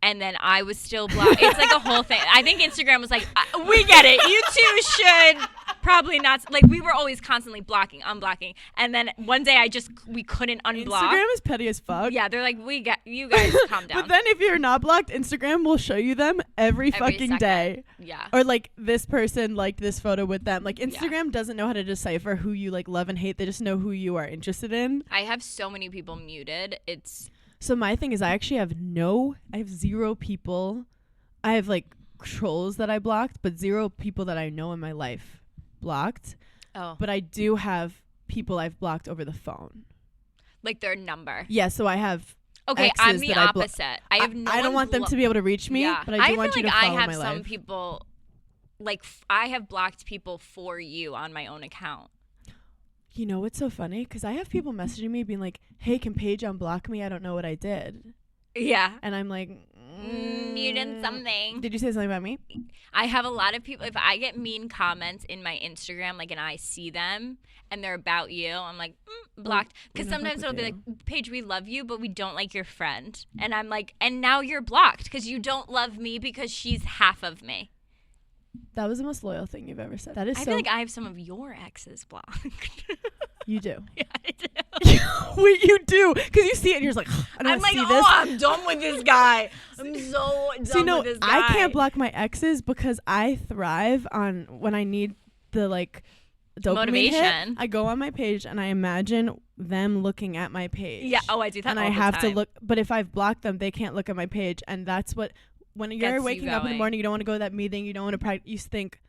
And then I was still blocked. It's like a whole thing. I think Instagram was like, we get it. You two should probably not. Like, we were always constantly blocking, unblocking. And then one day we couldn't unblock. Instagram is petty as fuck. Yeah, they're like, you guys calm down. But then if you're not blocked, Instagram will show you them every fucking second. day. Yeah. Or like this person liked this photo with them. Like Instagram doesn't know how to decipher who you like love and hate. They just know who you are interested in. I have so many people muted. So my thing is I have 0 people. I have like trolls that I blocked, but 0 people that I know in my life blocked. Oh. But I do have people I've blocked over the phone. Like their number. Yeah, so I have Okay, I'm the opposite. I have no I don't want them to be able to reach me, but I do want you to follow my life. I feel like I have some people, like I have blocked people for you on my own account. You know what's so funny? Because I have people messaging me being like, hey, can Paige unblock me? I don't know what I did. Yeah. And I'm like, you did something. Did you say something about me? I have a lot of people, if I get mean comments in my Instagram, like, and I see them and they're about you, I'm like, blocked. Because sometimes it'll be like, Paige, we love you, but we don't like your friend. And I'm like, and now you're blocked because you don't love me because she's half of me. That was the most loyal thing you've ever said. That is I feel like I have some of your exes blocked. You do. Yeah, I do. Wait, you do? Because you see it and you're just like, I'm like, oh, I'm done with this guy. I'm so done with this guy. I can't block my exes because I thrive on when I need the like dopamine motivation. Hit, I go on my page and I imagine them looking at my page. Yeah. Oh, I do that. And all I the have time. to look. But if I've blocked them, they can't look at my page, and that's what. When you're waking up in the morning, you don't want to go to that meeting. You don't want to practice. You think,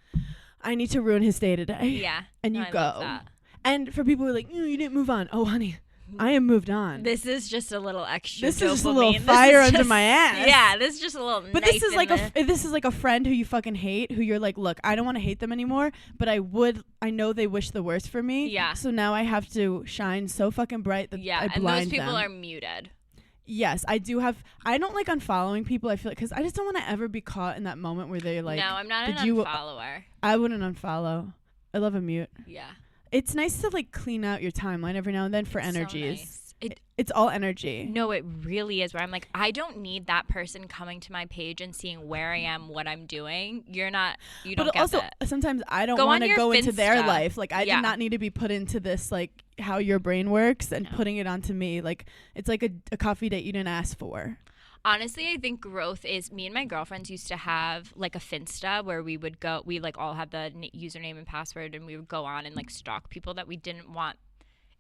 I need to ruin his day today. Yeah. And you I go. love that. And for people who are like, you didn't move on. Oh, honey, I am moved on. This is just a little extra. This dopamine. is just a little fire under my ass. Yeah, this is just a little. But this is like this is like a friend who you fucking hate, who you're like, look, I don't want to hate them anymore, but I know they wish the worst for me. Yeah. So now I have to shine so fucking bright that I blind them. And those people are muted. Yes, I do have. I don't like unfollowing people. I feel like because I just don't want to ever be caught in that moment where they're like, no, I'm not an unfollower. I wouldn't unfollow. I love a mute. Yeah. It's nice to like clean out your timeline every now and then for energies. So nice. It's all energy. No, it really is. Where I'm like, I don't need that person coming to my page and seeing where I am, what I'm doing. You don't but get also, that. sometimes I don't want to go into their Finsta. life. Like, I did not need to be put into this, like, how your brain works and putting it onto me. Like, it's like a coffee date you didn't ask for. Honestly, I think growth is, me and my girlfriends used to have like a Finsta where we would go, we like all had the username and password, and we would go on and like stalk people that we didn't want.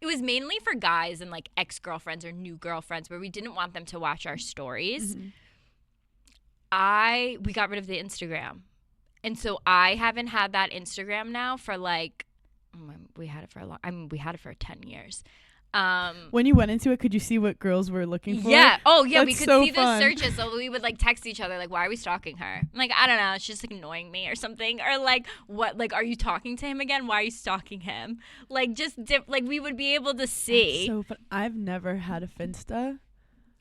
It was mainly for guys and like ex-girlfriends or new girlfriends where we didn't want them to watch our stories. Mm-hmm. We got rid of the Instagram. And so I haven't had that Instagram now for like, we had it for we had it for 10 years. When you went into it, could you see what girls were looking for? Yeah. Oh, yeah. We That's could so see fun. the searches. So we would like text each other, like, why are we stalking her? I'm like, I don't know. It's just like, annoying me or something. Or like, what? Like, are you talking to him again? Why are you stalking him? Like, just like we would be able to see. So fun. I've never had a Finsta.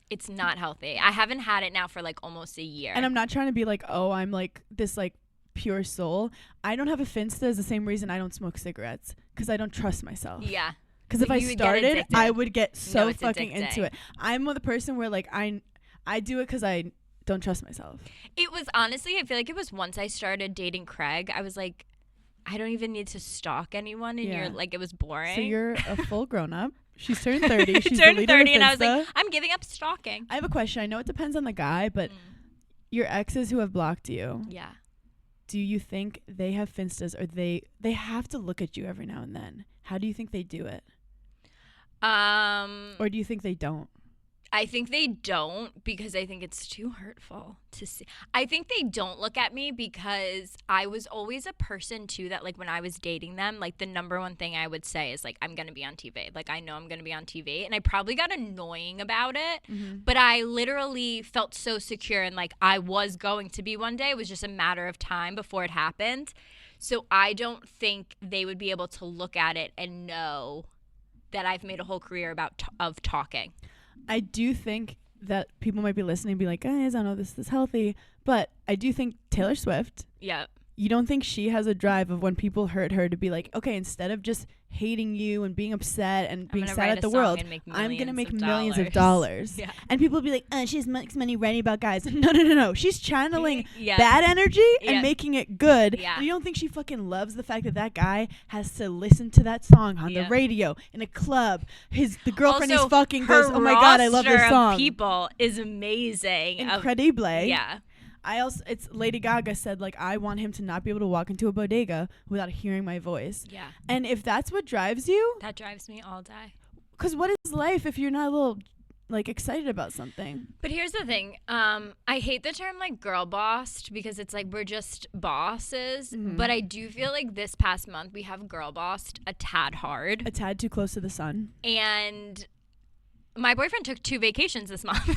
It's not healthy. I haven't had it now for like almost a year. And I'm not trying to be like, oh, I'm like this like pure soul. I don't have a Finsta is the same reason I don't smoke cigarettes, because I don't trust myself. Yeah. Because if I you would get started, addicted. I would get so it's fucking addicting. into it. I'm the person where like I do it because I don't trust myself. It was honestly, I feel like it was once I started dating Craig, I was like, I don't even need to stalk anyone. And Yeah. you're like, it was boring. So you're a full grown up. She's turned 30. She's turned deleted her 30 and I was like, Finsta. I'm giving up stalking. I have a question. I know it depends on the guy, but your exes who have blocked you, Yeah. do you think they have Finstas, or they have to look at you every now and then? How do you think they do it? Or do you think they don't? I think they don't, because I think it's too hurtful to see. I think they don't look at me because I was always a person too that like when I was dating them, like the number one thing I would say is like, I'm going to be on TV. Like I know I'm going to be on TV, and I probably got annoying about it, but I literally felt so secure and like I was going to be one day. It was just a matter of time before it happened. So I don't think they would be able to look at it and know that I've made a whole career of talking. I do think that people might be listening and be like, guys, I know this is healthy. But I do think Taylor Swift, Yeah. you don't think she has a drive of when people hurt her to be like, okay, instead of just hating you and being upset and being sad at the world, I'm going to make millions of dollars. Yeah. And people will be like, she makes money writing about guys. No. She's channeling Yeah. bad energy and Yeah. making it good. Yeah. And you don't think she fucking loves the fact that that guy has to listen to that song on the radio, in a club. The girlfriend Also, he's fucking her goes, oh my God, I love this roster of song. people is amazing. Incredible. Yeah. It's Lady Gaga said, like, I want him to not be able to walk into a bodega without hearing my voice. Yeah. And if that's what drives you, That drives me all day. because what is life if you're not a little, like, excited about something? But here's the thing. I hate the term like girl bossed, because it's like we're just bosses. But I do feel like this past month we have girl bossed a tad hard. A tad too close to the sun. And my boyfriend took 2 vacations this month.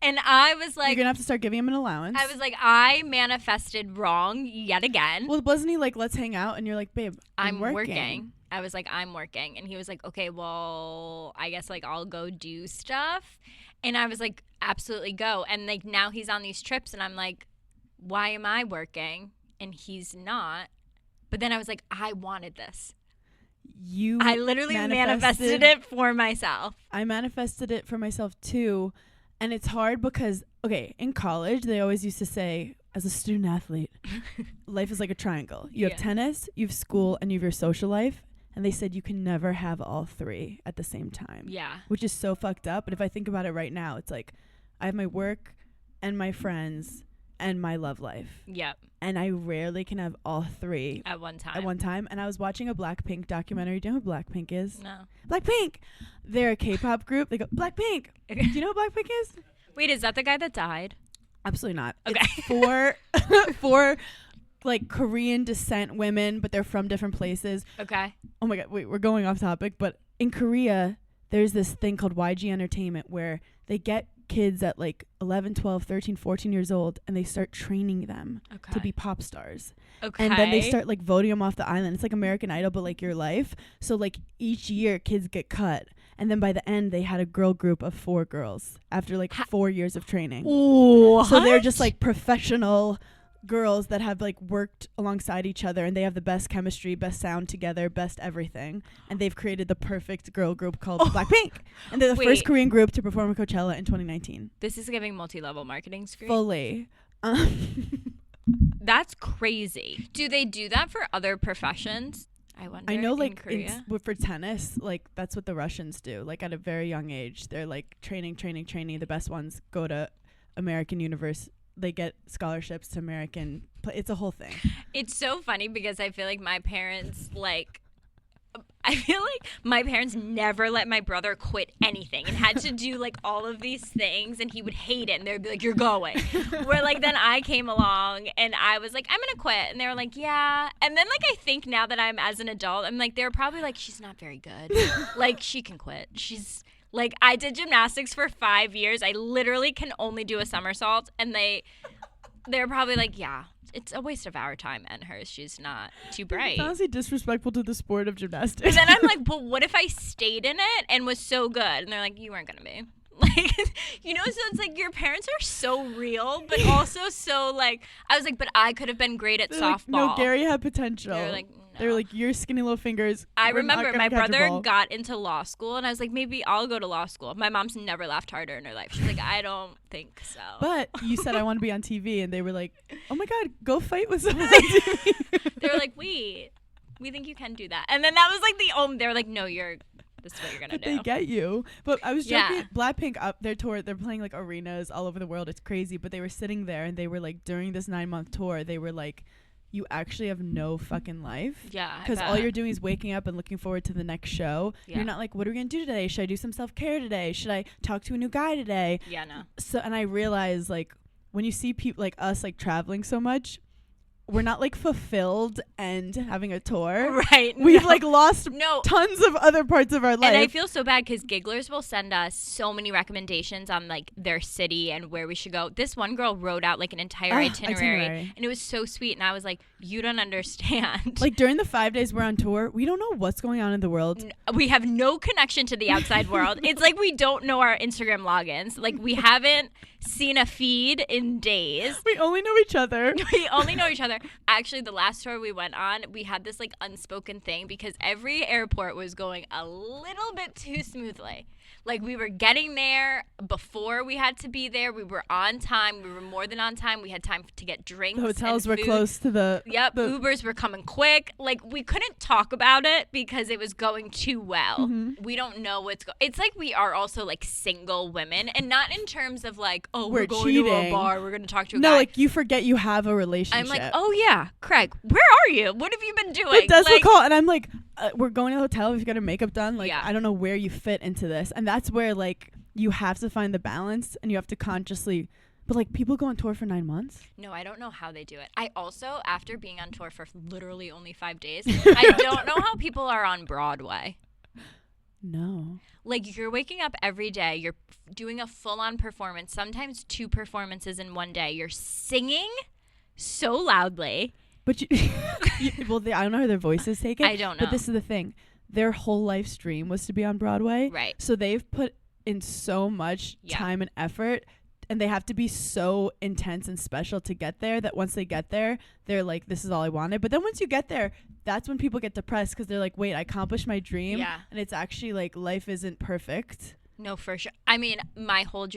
And I was like, You're going to have to start giving him an allowance. I was like, I manifested wrong yet again. Well, wasn't he like, let's hang out? And you're like, babe, I'm working. I was like, I'm working. And he was like, okay, well, I guess like I'll go do stuff. And I was like, absolutely go. And like now he's on these trips and I'm like, why am I working? And he's not. But then I was like, I wanted this. I literally manifested it for myself. I manifested it for myself too. And it's hard because, okay, in college, they always used to say, as a student athlete, life is like a triangle. You have tennis, you have school, and you have your social life. And they said you can never have all 3 at the same time. Yeah. Which is so fucked up. But if I think about it right now, it's like I have my work and my friends and my love life. Yep. And I rarely can have all 3 At one time. And I was watching a Blackpink documentary. Do you know who Blackpink is? No. Blackpink! They're a K-pop group. They go, Blackpink! Do you know who Blackpink is? Wait, is that the guy that died? Absolutely not. Okay. It's four like Korean descent women, but they're from different places. Okay. Oh my God, wait, we're going off topic, but in Korea, there's this thing called YG Entertainment where they get kids at like 11, 12, 13, 14 years old and they start training them to be pop stars. Okay. And then they start like voting them off the island. It's like American Idol, but like your life. So like each year kids get cut. And then by the end, they had a girl group of 4 girls after like 4 years of training. Ooh, So they're just like professional girls that have like worked alongside each other, and they have the best chemistry, best sound together, best everything. And they've created the perfect girl group called Blackpink. And they're the first Korean group to perform at Coachella in 2019. This is giving multi-level marketing screen. Fully. That's crazy. Do they do that for other professions? I wonder. I know, in like Korea. for tennis, like that's what the Russians do. Like at a very young age, they're like training. The best ones go to American university. They get scholarships to American. It's a whole thing. It's so funny because I feel like my parents, like, I feel like my parents never let my brother quit anything and had to do like all of these things, and he would hate it, and they'd be like, you're going. Where like then I came along and I was like, I'm gonna quit, and they were like, yeah. And then like I think now that I'm as an adult, I'm like, they were probably like, she's not very good. Like she can quit. She's like, I did gymnastics for 5 years. I literally can only do a somersault, and they're probably like, yeah, it's a waste of our time and hers. She's not too bright. It's honestly disrespectful to the sport of But gymnastics. then I'm like, but what if I stayed in it and was so good? And they're like, you weren't going to be. Like, you know, so it's like your parents are so real, but also so like, I was like, but I could have been great at They're softball. like, no, Gary had potential. They were like, They were like, your skinny little fingers. I we're not remember gonna my catch a brother ball." got into law school, and I was like, maybe I'll go to law school. My mom's never laughed harder in her life. She's like, I don't think so. But you said I want to be on TV, and they were like, oh my God, go fight with someone on TV. They were like, wait, we think you can do that. And then that was like the only, they were like, no, this is what you're going to But do. they get you. But I was joking. Yeah. Blackpink up their tour. They're playing like arenas all over the world. It's crazy. But they were sitting there, and they were like, during this 9-month tour, they were like, you actually have no fucking life. Yeah, I Because all bet. you're doing is waking up and looking forward to the next show. Yeah. You're not like, what are we going to do today? Should I do some self-care today? Should I talk to a new guy today? Yeah, no. So, and I realized, like, when you see people like us, like, traveling so much, we're not, like, fulfilled and having a tour. Right. We've, no. like, lost No. tons of other parts of our life. And I feel so bad because Gigglers will send us so many recommendations on like their city and where we should go. This one girl wrote out like an entire itinerary, and it was so sweet. And I was like, you don't understand. Like, during the 5 days we're on tour, we don't know what's going on in the world. We have no connection to the outside world. It's like we don't know our Instagram logins. Like we haven't seen a feed in days. We only know each other. We only know each other. Actually, the last tour we went on, we had this like unspoken thing because every airport was going a little bit too smoothly. Like we were getting there before we had to be there. We were on time. We were more than on time. We had time to get drinks. The hotels and were food. close to the... Yep, the- Ubers were coming quick. Like we couldn't talk about it because it was going too well. Mm-hmm. We don't know what's going. It's like we are also like single women, and not in terms of like, oh, we're going to a cheating. bar, we're going to talk to a No, guy. like, you forget you have a relationship. I'm like, oh yeah, Craig, where are you? What have you been doing? But does like, call, and I'm like, we're going to the hotel. We've got our makeup done. Like, Yeah. I don't know where you fit into this, and that's where like you have to find the balance, and you have to consciously. But like, people go on tour for 9 months. No, I don't know how they do it. I also, after being on tour for literally only 5 days, I don't know how people are on Broadway. No. Like you're waking up every day, you're doing a full-on performance, sometimes 2 performances in one day. You're singing so loudly. But I don't know how their voices take it. I don't know. But this is the thing: their whole life stream was to be on Broadway. Right. So they've put in so much time and effort, and they have to be so intense and special to get there that once they get there, they're like, this is all I wanted. But then once you get there, that's when people get depressed because they're like, wait, I accomplished my dream. Yeah. And it's actually like life isn't perfect. No, for sure. I mean, my whole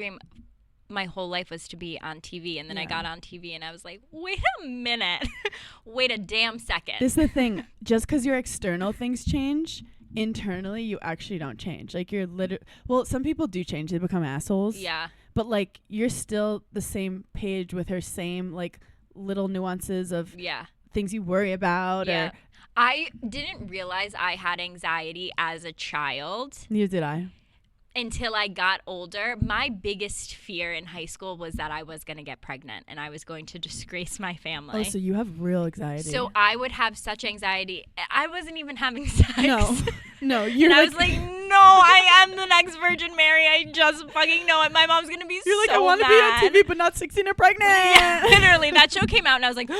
life was to be on TV, and then I Yeah. got on TV and I was like, wait a minute. Wait a damn second. This is the thing. Just because your external things change, internally you actually don't change. Like you're well, some people do change. They become assholes. Yeah. But like you're still the same page with her same like little nuances of Yeah. things you worry about. Yeah. Or I didn't realize I had anxiety as a child neither did I. until I got older. My biggest fear in high school was that I was going to get pregnant and I was going to disgrace my family. Oh, so you have real anxiety. So I would have such anxiety. I wasn't even having sex. No, you're And I like, was like, no, I am the next Virgin Mary. I just fucking know it. My mom's going to be you're like, so I want to mad. be on TV, but not 16 or pregnant. Yeah, literally. That show came out and I was like,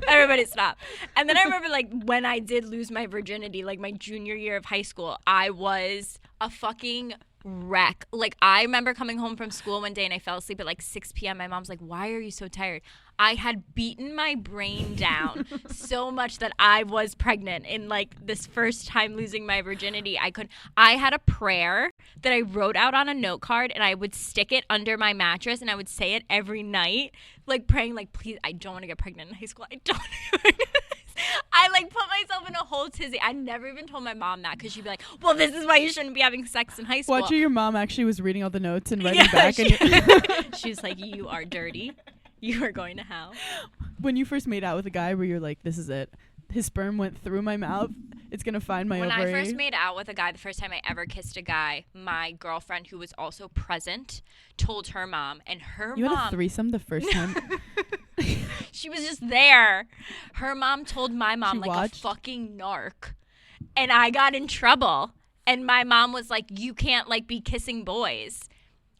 everybody stop. And then I remember like when I did lose my virginity, like my junior year of high school, I was a fucking wreck. Like I remember coming home from school one day and I fell asleep at like 6 p.m. My mom's like, why are you so tired? I had beaten my brain down so much that I was pregnant in like this first time losing my virginity. I had a prayer that I wrote out on a note card and I would stick it under my mattress and I would say it every night, like praying like, please, I don't want to get pregnant in high school. I don't want to get pregnant. I like put myself in a whole tizzy. I never even told my mom that because she'd be like, well, this is why you shouldn't be having sex in high school. Watching your mom actually was reading all the notes and writing back. She was like, you are dirty. You are going to hell. When you first made out with a guy where you're like, this is it. his sperm went through my mouth, it's gonna find my When ovary. I first made out with a guy, the first time I ever kissed a guy, my girlfriend, who was also present, told her mom, and her you mom. had a threesome the first time. She was just there. Her mom told my mom She like watched? a fucking narc, and I got in trouble. And my mom was like, "You can't like be kissing boys."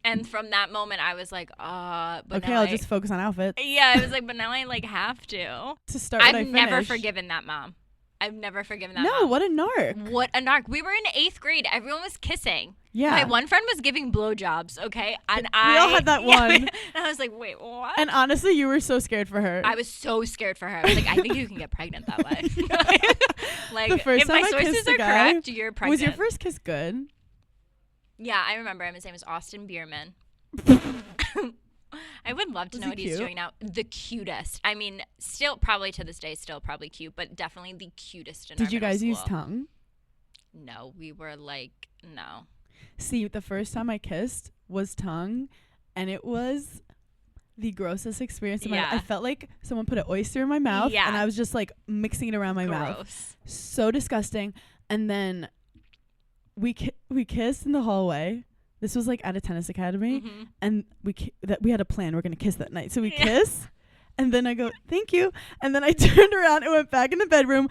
And from that moment, I was like, but Okay, now I'll just focus on outfits. Yeah, I was like, but now I like have to. To start what I I've never finish. forgiven that mom. I've never forgiven that No, mom. what a narc. What a narc. We were in 8th grade. Everyone was kissing. Yeah. My one friend was giving blowjobs, okay? And We all had that one. And I was like, wait, what? And honestly, you were so scared for her. I was so scared for her. I was like, I think you can get pregnant that way. Like, The first if my time I sources kissed are a guy, correct, you're pregnant. Was your first kiss good? Yeah, I remember him. His name was Austin Bierman. I would love to Was know he what he's cute? doing now. The cutest. I mean, still probably to this day, still probably cute, but definitely the cutest in our Did you middle guys use school. tongue? No, we were like, no. See, the first time I kissed was tongue, and it was the grossest experience of my life. Yeah. I felt like someone put an oyster in my mouth, Yeah. and I was just like mixing it around my mouth. Gross. So disgusting. And then we kissed in the hallway. This was like at a tennis academy, Mhm. and we had a plan. We're gonna kiss that night, so we Yeah. kiss. And then I go, thank you. And then I turned around and went back in the bedroom,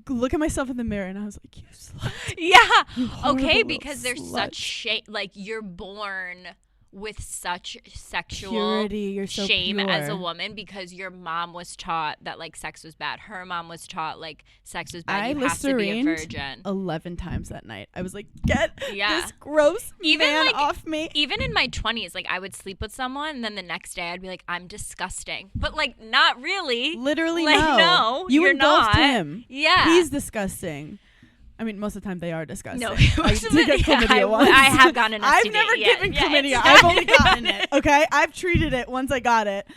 look at myself in the mirror, and I was like, you slut. Yeah. You horrible Okay, little because there's slut. such shame. Like, you're born with such sexual Purity. You're so shame pure. as a woman because your mom was taught that like sex was bad. Her mom was taught like sex was bad. I You have to be a Liserined virgin. 11 times that night. I was like, get Yeah. this gross Even, man like, off me. Even in my 20s, like I would sleep with someone and then the next day I'd be like, I'm disgusting. But like not really. Literally, like, no. no, You you're engulfed not. him. Yeah. He's disgusting. I mean, most of the time they are disgusting. No, I most of did it- get yeah, chlamydia I once. have gotten an I've STD. never Yeah, given yeah, chlamydia. it's I've not only gotten even- it. Okay, I've treated it once I got it.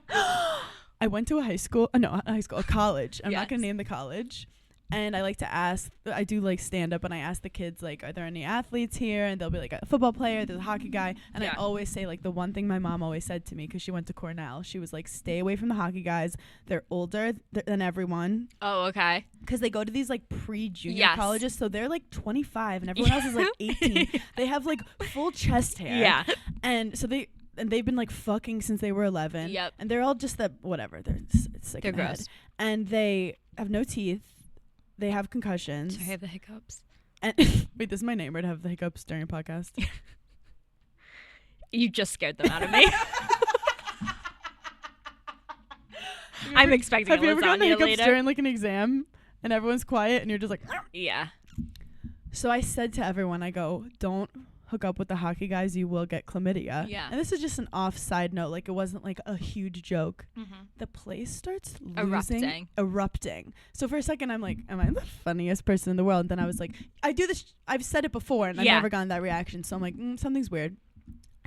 I went to a high school. Not a high school, a college. I'm not gonna Yes. name the college. And I like to ask. I do like stand up, and I ask the kids like, "Are there any athletes here?" And they'll be like, "A football player, there's a hockey guy." And Yeah. I always say like the one thing my mom always said to me because she went to Cornell. She was like, "Stay away from the hockey guys. They're older than everyone." Oh, okay. Because they go to these like pre-junior Yes. colleges, so they're like 25 and everyone else is like 18. They have like full chest hair. Yeah. And so they've been like fucking since they were 11. Yep. And they're all just that whatever. It's sick. They're in the head. gross. And they have no teeth. They have concussions. Sorry, I have the hiccups. And wait, this is my neighbor to have the hiccups during a podcast. You just scared them out of me. I'm expecting Have a you ever gotten the lasagna hiccups later. during like an exam and everyone's quiet and you're just like? Yeah. So I said to everyone, I go, don't hook up with the hockey guys, you will get chlamydia. Yeah. And this is just an off side note, like it wasn't like a huge joke. Mm-hmm. The place starts Erupting. So for a second I'm like, am I the funniest person in the world? And then I was like, I do this, I've said it before and I've Yeah. never gotten that reaction. So I'm like, something's weird.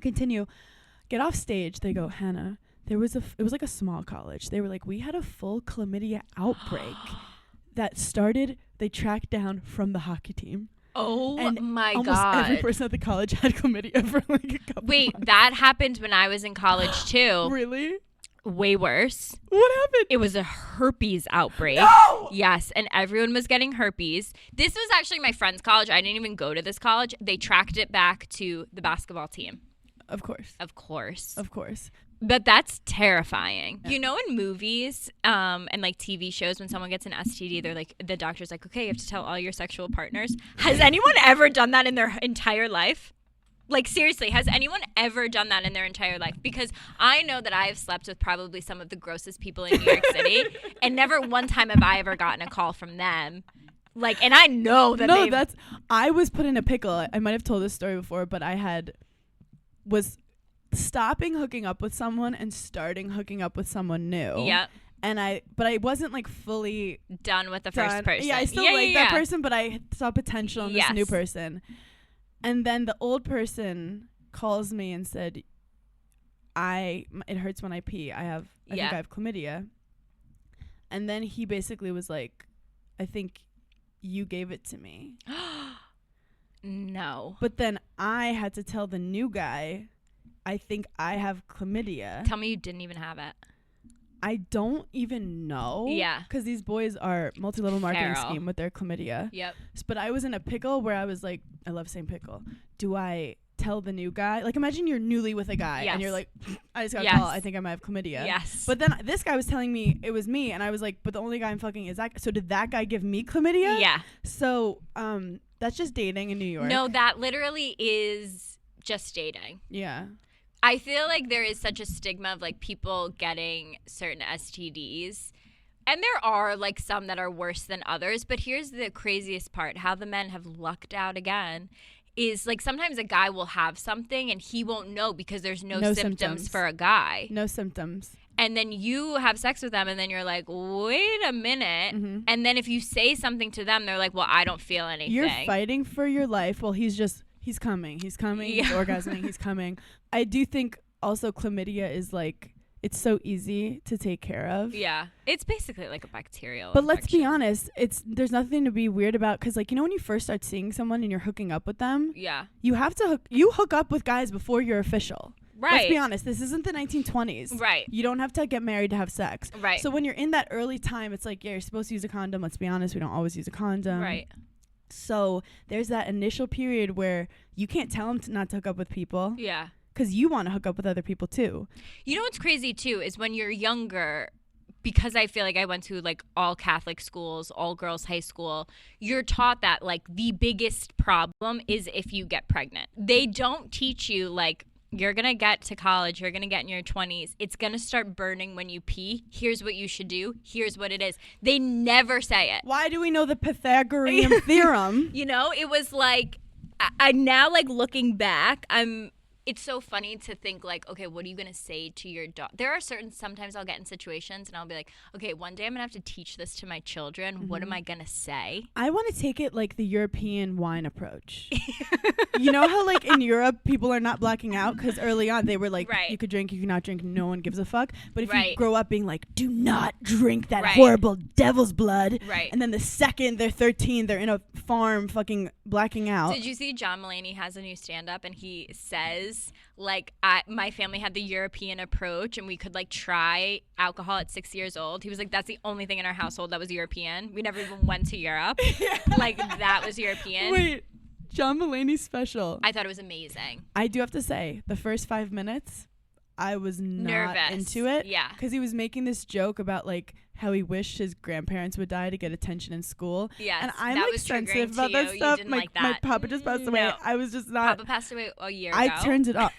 Continue. Get off stage. They go, Hannah, it was like a small college. They were like, we had a full chlamydia outbreak that started, they tracked down from the hockey team. Oh And my Almost every god. person at the college had chlamydia for like a couple Wait, months. that happened when I was in college too. Really? Way worse. What happened? It was a herpes outbreak. No! Yes, and everyone was getting herpes. This was actually my friend's college. I didn't even go to this college. They tracked it back to the basketball team. Of course. Of course. Of course. But that's terrifying. You know, in movies and like TV shows, when someone gets an STD, they're like, the doctor's like, okay, you have to tell all your sexual partners. Has anyone ever done that in their entire life? Like, seriously, has anyone ever done that in their entire life? Because I know that I have slept with probably some of the grossest people in New York City, and never one time have I ever gotten a call from them. Like, and I know that No, I was put in a pickle. I might have told this story before, but was stopping hooking up with someone and starting hooking up with someone new. Yep. But I wasn't like fully Done with the done. first person. Yeah, I still like that person, but I saw potential in this new Yes. person. And then the old person calls me and said, it hurts when I pee. I think I have chlamydia. And then he basically was like, I think you gave it to me. No. But then I had to tell the new guy, I think I have chlamydia. Tell me you didn't even have it. I don't even know. Yeah. Because these boys are multi-level marketing Feral. scheme with their chlamydia. Yep. But I was in a pickle where I was like, I love saying pickle. Do I tell the new guy? Like, imagine you're newly with a guy and you're like, I just got a call. I think I might have chlamydia. Yes. But then this guy was telling me it was me, and I was like, but the only guy I'm fucking is that. So did that guy give me chlamydia? Yeah. So that's just dating in New York. No, that literally is just dating. Yeah. I feel like there is such a stigma of like people getting certain STDs. And there are like some that are worse than others. But here's the craziest part. How the men have lucked out again is like sometimes a guy will have something and he won't know because there's no symptoms for a guy. No symptoms. And then you have sex with them and then you're like, wait a minute. Mm-hmm. And then if you say something to them, they're like, well, I don't feel anything. You're fighting for your life. Well, he's coming. He's orgasming. He's coming. I do think also chlamydia is like, it's so easy to take care of. Yeah. It's basically like a bacterial But let's be infection. honest, there's nothing to be weird about, because like, you know, when you first start seeing someone and you're hooking up with them, Yeah. you have to hook up with guys before you're official. Right. Let's be honest, this isn't the 1920s. Right. You don't have to get married to have sex. Right. So when you're in that early time, it's like, yeah, you're supposed to use a condom. Let's be honest, we don't always use a condom. Right. So there's that initial period where you can't tell them not to hook up with people. Yeah. Because you want to hook up with other people too. You know what's crazy too is when you're younger, because I feel like I went to like all Catholic schools, all girls high school, you're taught that like the biggest problem is if you get pregnant. They don't teach you like you're going to get to college, you're going to get in your 20s, it's going to start burning when you pee. Here's what you should do. Here's what it is. They never say it. Why do we know the Pythagorean theorem? You know, it was like I now like looking back, it's so funny to think like, okay, what are you going to say to your daughter? There are sometimes I'll get in situations and I'll be like, okay, one day I'm going to have to teach this to my children. Mm-hmm. What am I going to say? I want to take it like the European wine approach. You know how like in Europe, people are not blacking out because early on they were like, you could drink, you could not drink, no one gives a fuck. But if you grow up being like, do not drink that horrible devil's blood. Right. And then the second they're 13, they're in a farm fucking blacking out. Did you see John Mulaney has a new stand-up and he says, like, my family had the European approach and we could like try alcohol at 6 years old. He was like, that's the only thing in our household that was European. We never even went to Europe. Like, that was European. Wait, John Mulaney's special. I thought it was amazing. I do have to say, the first 5 minutes, I was not nervous into it. Yeah. Because he was making this joke about like how he wished his grandparents would die to get attention in school. Yes. And I'm that like was sensitive triggering about to that you. stuff. You didn't My, like that. my papa just passed away. No. I was just not. Papa passed away a year ago. I turned it up.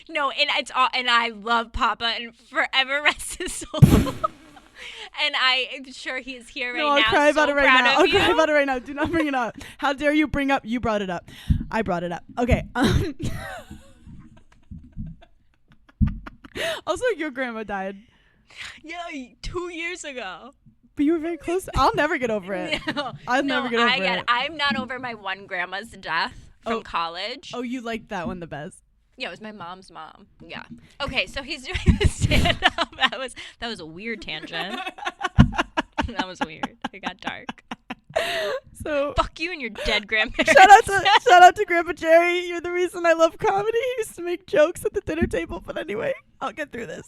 No, and it's all, and I love Papa and forever rest his soul. And I'm sure he is here right now. I'll cry about it right now. I'll cry you. about it right now. Do not bring it up. How dare you bring up? You brought it up. I brought it up. Okay. Also, your grandma died. Yeah, 2 years ago. But you were very close. I'll never get over it. I'll never get over it. I'm not over my one grandma's death from college. Oh, you liked that one the best. Yeah, it was my mom's mom. Yeah. Okay, so he's doing the stand-up. That was a weird tangent. That was weird. It got dark. So fuck you and your dead grandparents. Shout out to Grandpa Jerry. You're the reason I love comedy. He used to make jokes at the dinner table. But anyway, I'll get through this.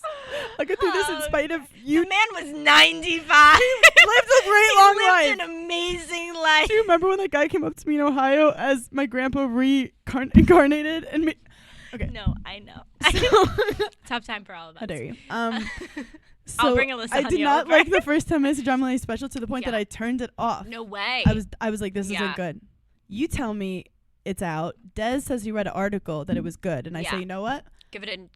I'll get through this in spite of you. The man was 95. He lived a great long life. He lived an amazing life. Do you remember when that guy came up to me in Ohio as my grandpa reincarnated and me? Okay. No, I know. Tough time for all of us. How dare you? So I'll bring Alyssa. I did not like the first 10 minutes of John Mulaney's special to the point that I turned it off. No way. I was like, this isn't good. You tell me it's out. Des says he read an article that it was good, and I say, you know what?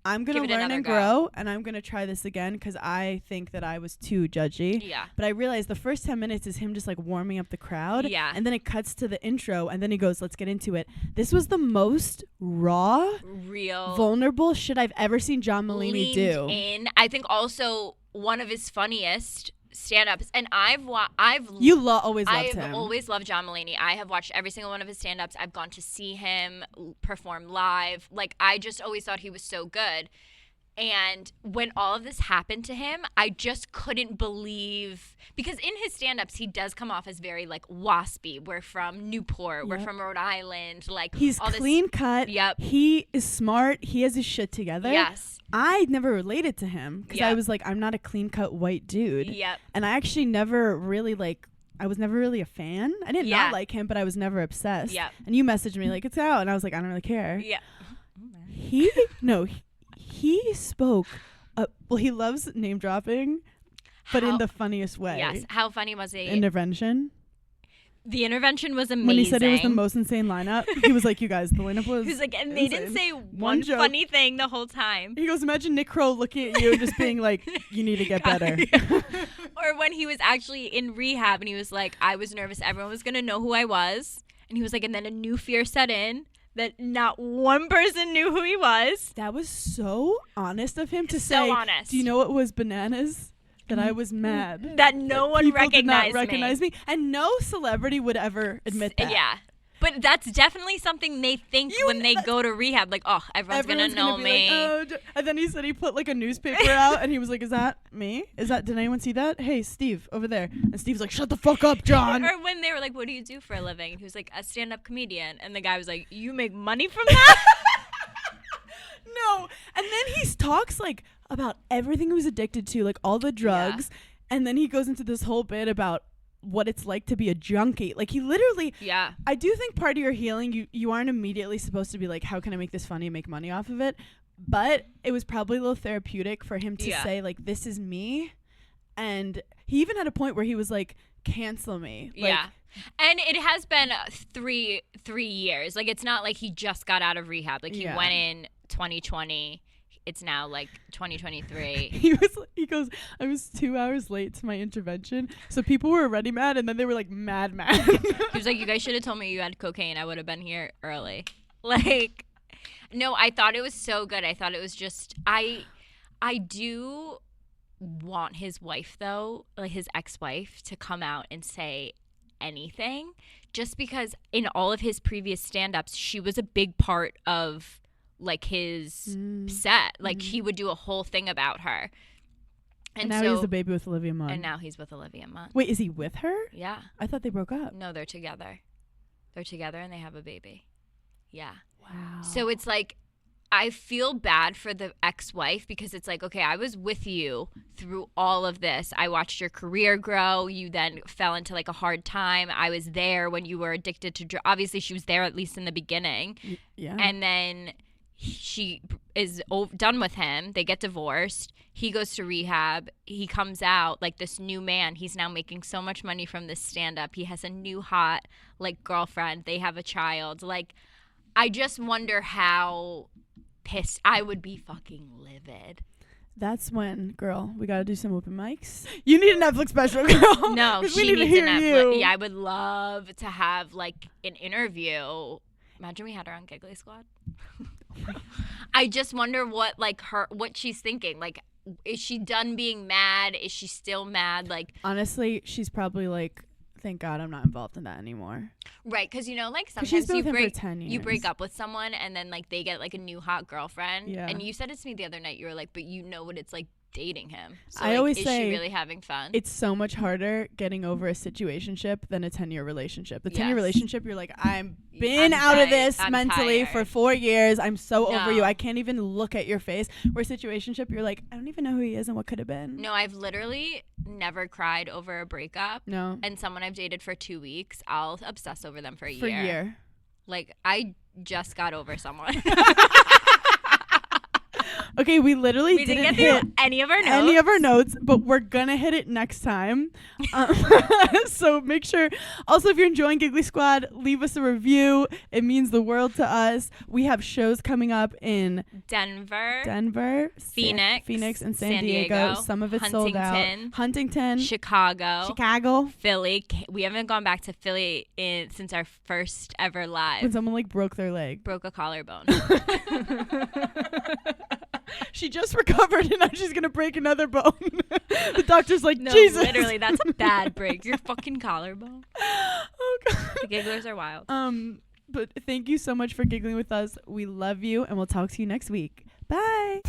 I'm gonna learn and grow, and I'm gonna try this again because I think that I was too judgy. Yeah. But I realized the first 10 minutes is him just like warming up the crowd. Yeah. And then it cuts to the intro, and then he goes, "Let's get into it." This was the most raw, real, vulnerable shit I've ever seen John Mulaney do. I think also one of his funniest stand-ups, and I've always loved John Mulaney. I have watched every single one of his stand-ups. I've gone to see him perform live. Like, I just always thought he was so good. And when all of this happened to him, I just couldn't believe, because in his stand-ups, he does come off as very, like, waspy. We're from Newport. We're from Rhode Island. Like, he's all clean cut. Yep. He is smart. He has his shit together. Yes. I never related to him because I Yep. was like, I'm not a clean cut white dude. Yep. And I actually never really I was never really a fan. I did not like him, but I was never obsessed. Yep. And you messaged me like, it's out. And I was like, I don't really care. Yeah. He spoke. Well, he loves name dropping, but in the funniest way. Yes. How funny was he? Intervention. The intervention was amazing. When he said it was the most insane lineup, he was like, you guys, the lineup was He was like, and they didn't say one joke. funny thing the whole time. He goes, imagine Nick Kroll looking at you and just being like, you need to get better. Or when he was actually in rehab and he was like, I was nervous. Everyone was going to know who I was. And he was like, and then a new fear set in that not one person knew who he was. That was so honest of him to So say. honest. Do you know what was bananas? That I was mad. That no one People did not recognized recognize me. And no celebrity would ever admit that. Yeah. But that's definitely something they think when they go to rehab. Like, oh, everyone's going to know be me. Like, oh, and then he said he put like a newspaper out and he was like, is that me? Did anyone see that? Hey, Steve, over there. And Steve's like, shut the fuck up, John. Or when they were like, what do you do for a living? And he was like, a stand-up comedian. And the guy was like, you make money from that? No. And then he talks like about everything he was addicted to, like all the drugs. Yeah. And then he goes into this whole bit about what it's like to be a junkie. Like he literally, I do think part of your healing, you aren't immediately supposed to be like, how can I make this funny and make money off of it? But it was probably a little therapeutic for him to say like, this is me. And he even had a point where he was like, cancel me. Like, and it has been 3 years. Like it's not like he just got out of rehab. Like he went in 2020. It's now like 2023. He goes, I was 2 hours late to my intervention. So people were already mad and then they were like mad. He was like, you guys should have told me you had cocaine. I would have been here early. Like, no, I thought it was so good. I thought it was just, I do want his wife though, like his ex-wife, to come out and say anything, just because in all of his previous stand-ups, she was a big part of like his set. Like he would do a whole thing about her. And now he's the baby with Olivia Munn. And now he's with Olivia Munn. Wait, is he with her? Yeah. I thought they broke up. No, they're together. They're together and they have a baby. Yeah. Wow. So it's like, I feel bad for the ex-wife because it's like, okay, I was with you through all of this. I watched your career grow. You then fell into like a hard time. I was there when you were addicted to drugs. Obviously, she was there at least in the beginning. Yeah. And then she is done with him. They get divorced. He goes to rehab. He comes out like this new man. He's now making so much money from this stand-up. He has a new hot like girlfriend. They have a child. Like, I just wonder how pissed I would be. Fucking livid. That's when, girl, we gotta do some open mics. You need a Netflix special, girl. No, we she need needs to hear a Netflix. you. Yeah, I would love to have like an interview. Imagine we had her on Giggly Squad. I just wonder what she's thinking. Like, is she done being mad? Is she still mad? Like, honestly, she's probably like, thank God I'm not involved in that anymore. Right, because like sometimes she's been with him for 10 years. You break up with someone and then like they get like a new hot girlfriend. Yeah. And you said it to me the other night. You were like, but you know what it's like dating him. So I like, always is say she really having fun? It's so much harder getting over a situationship than a 10-year relationship. The 10-year Yes. relationship, you're like, I'm out of this mentally for 4 years. I'm so over you. I can't even look at your face. Where situationship, you're like, I don't even know who he is and what could have been. No, I've literally never cried over a breakup. No. And someone I've dated for 2 weeks, I'll obsess over them for a For year. a year. Like, I just got over someone. Okay, we literally We didn't get hit through any of our notes. But we're gonna hit it next time. So make sure. Also, if you're enjoying Giggly Squad, leave us a review. It means the world to us. We have shows coming up in Denver, Phoenix, and San Diego. Some of it's sold out. Huntington, Chicago, Philly. We haven't gone back to Philly since our first ever live. When someone like broke their leg, broke a collarbone. She just recovered and now she's gonna break another bone. The doctor's like, no, Jesus. Literally, that's a bad break. Your fucking collarbone. Oh God. The gigglers are wild. But thank you so much for giggling with us. We love you and we'll talk to you next week. Bye.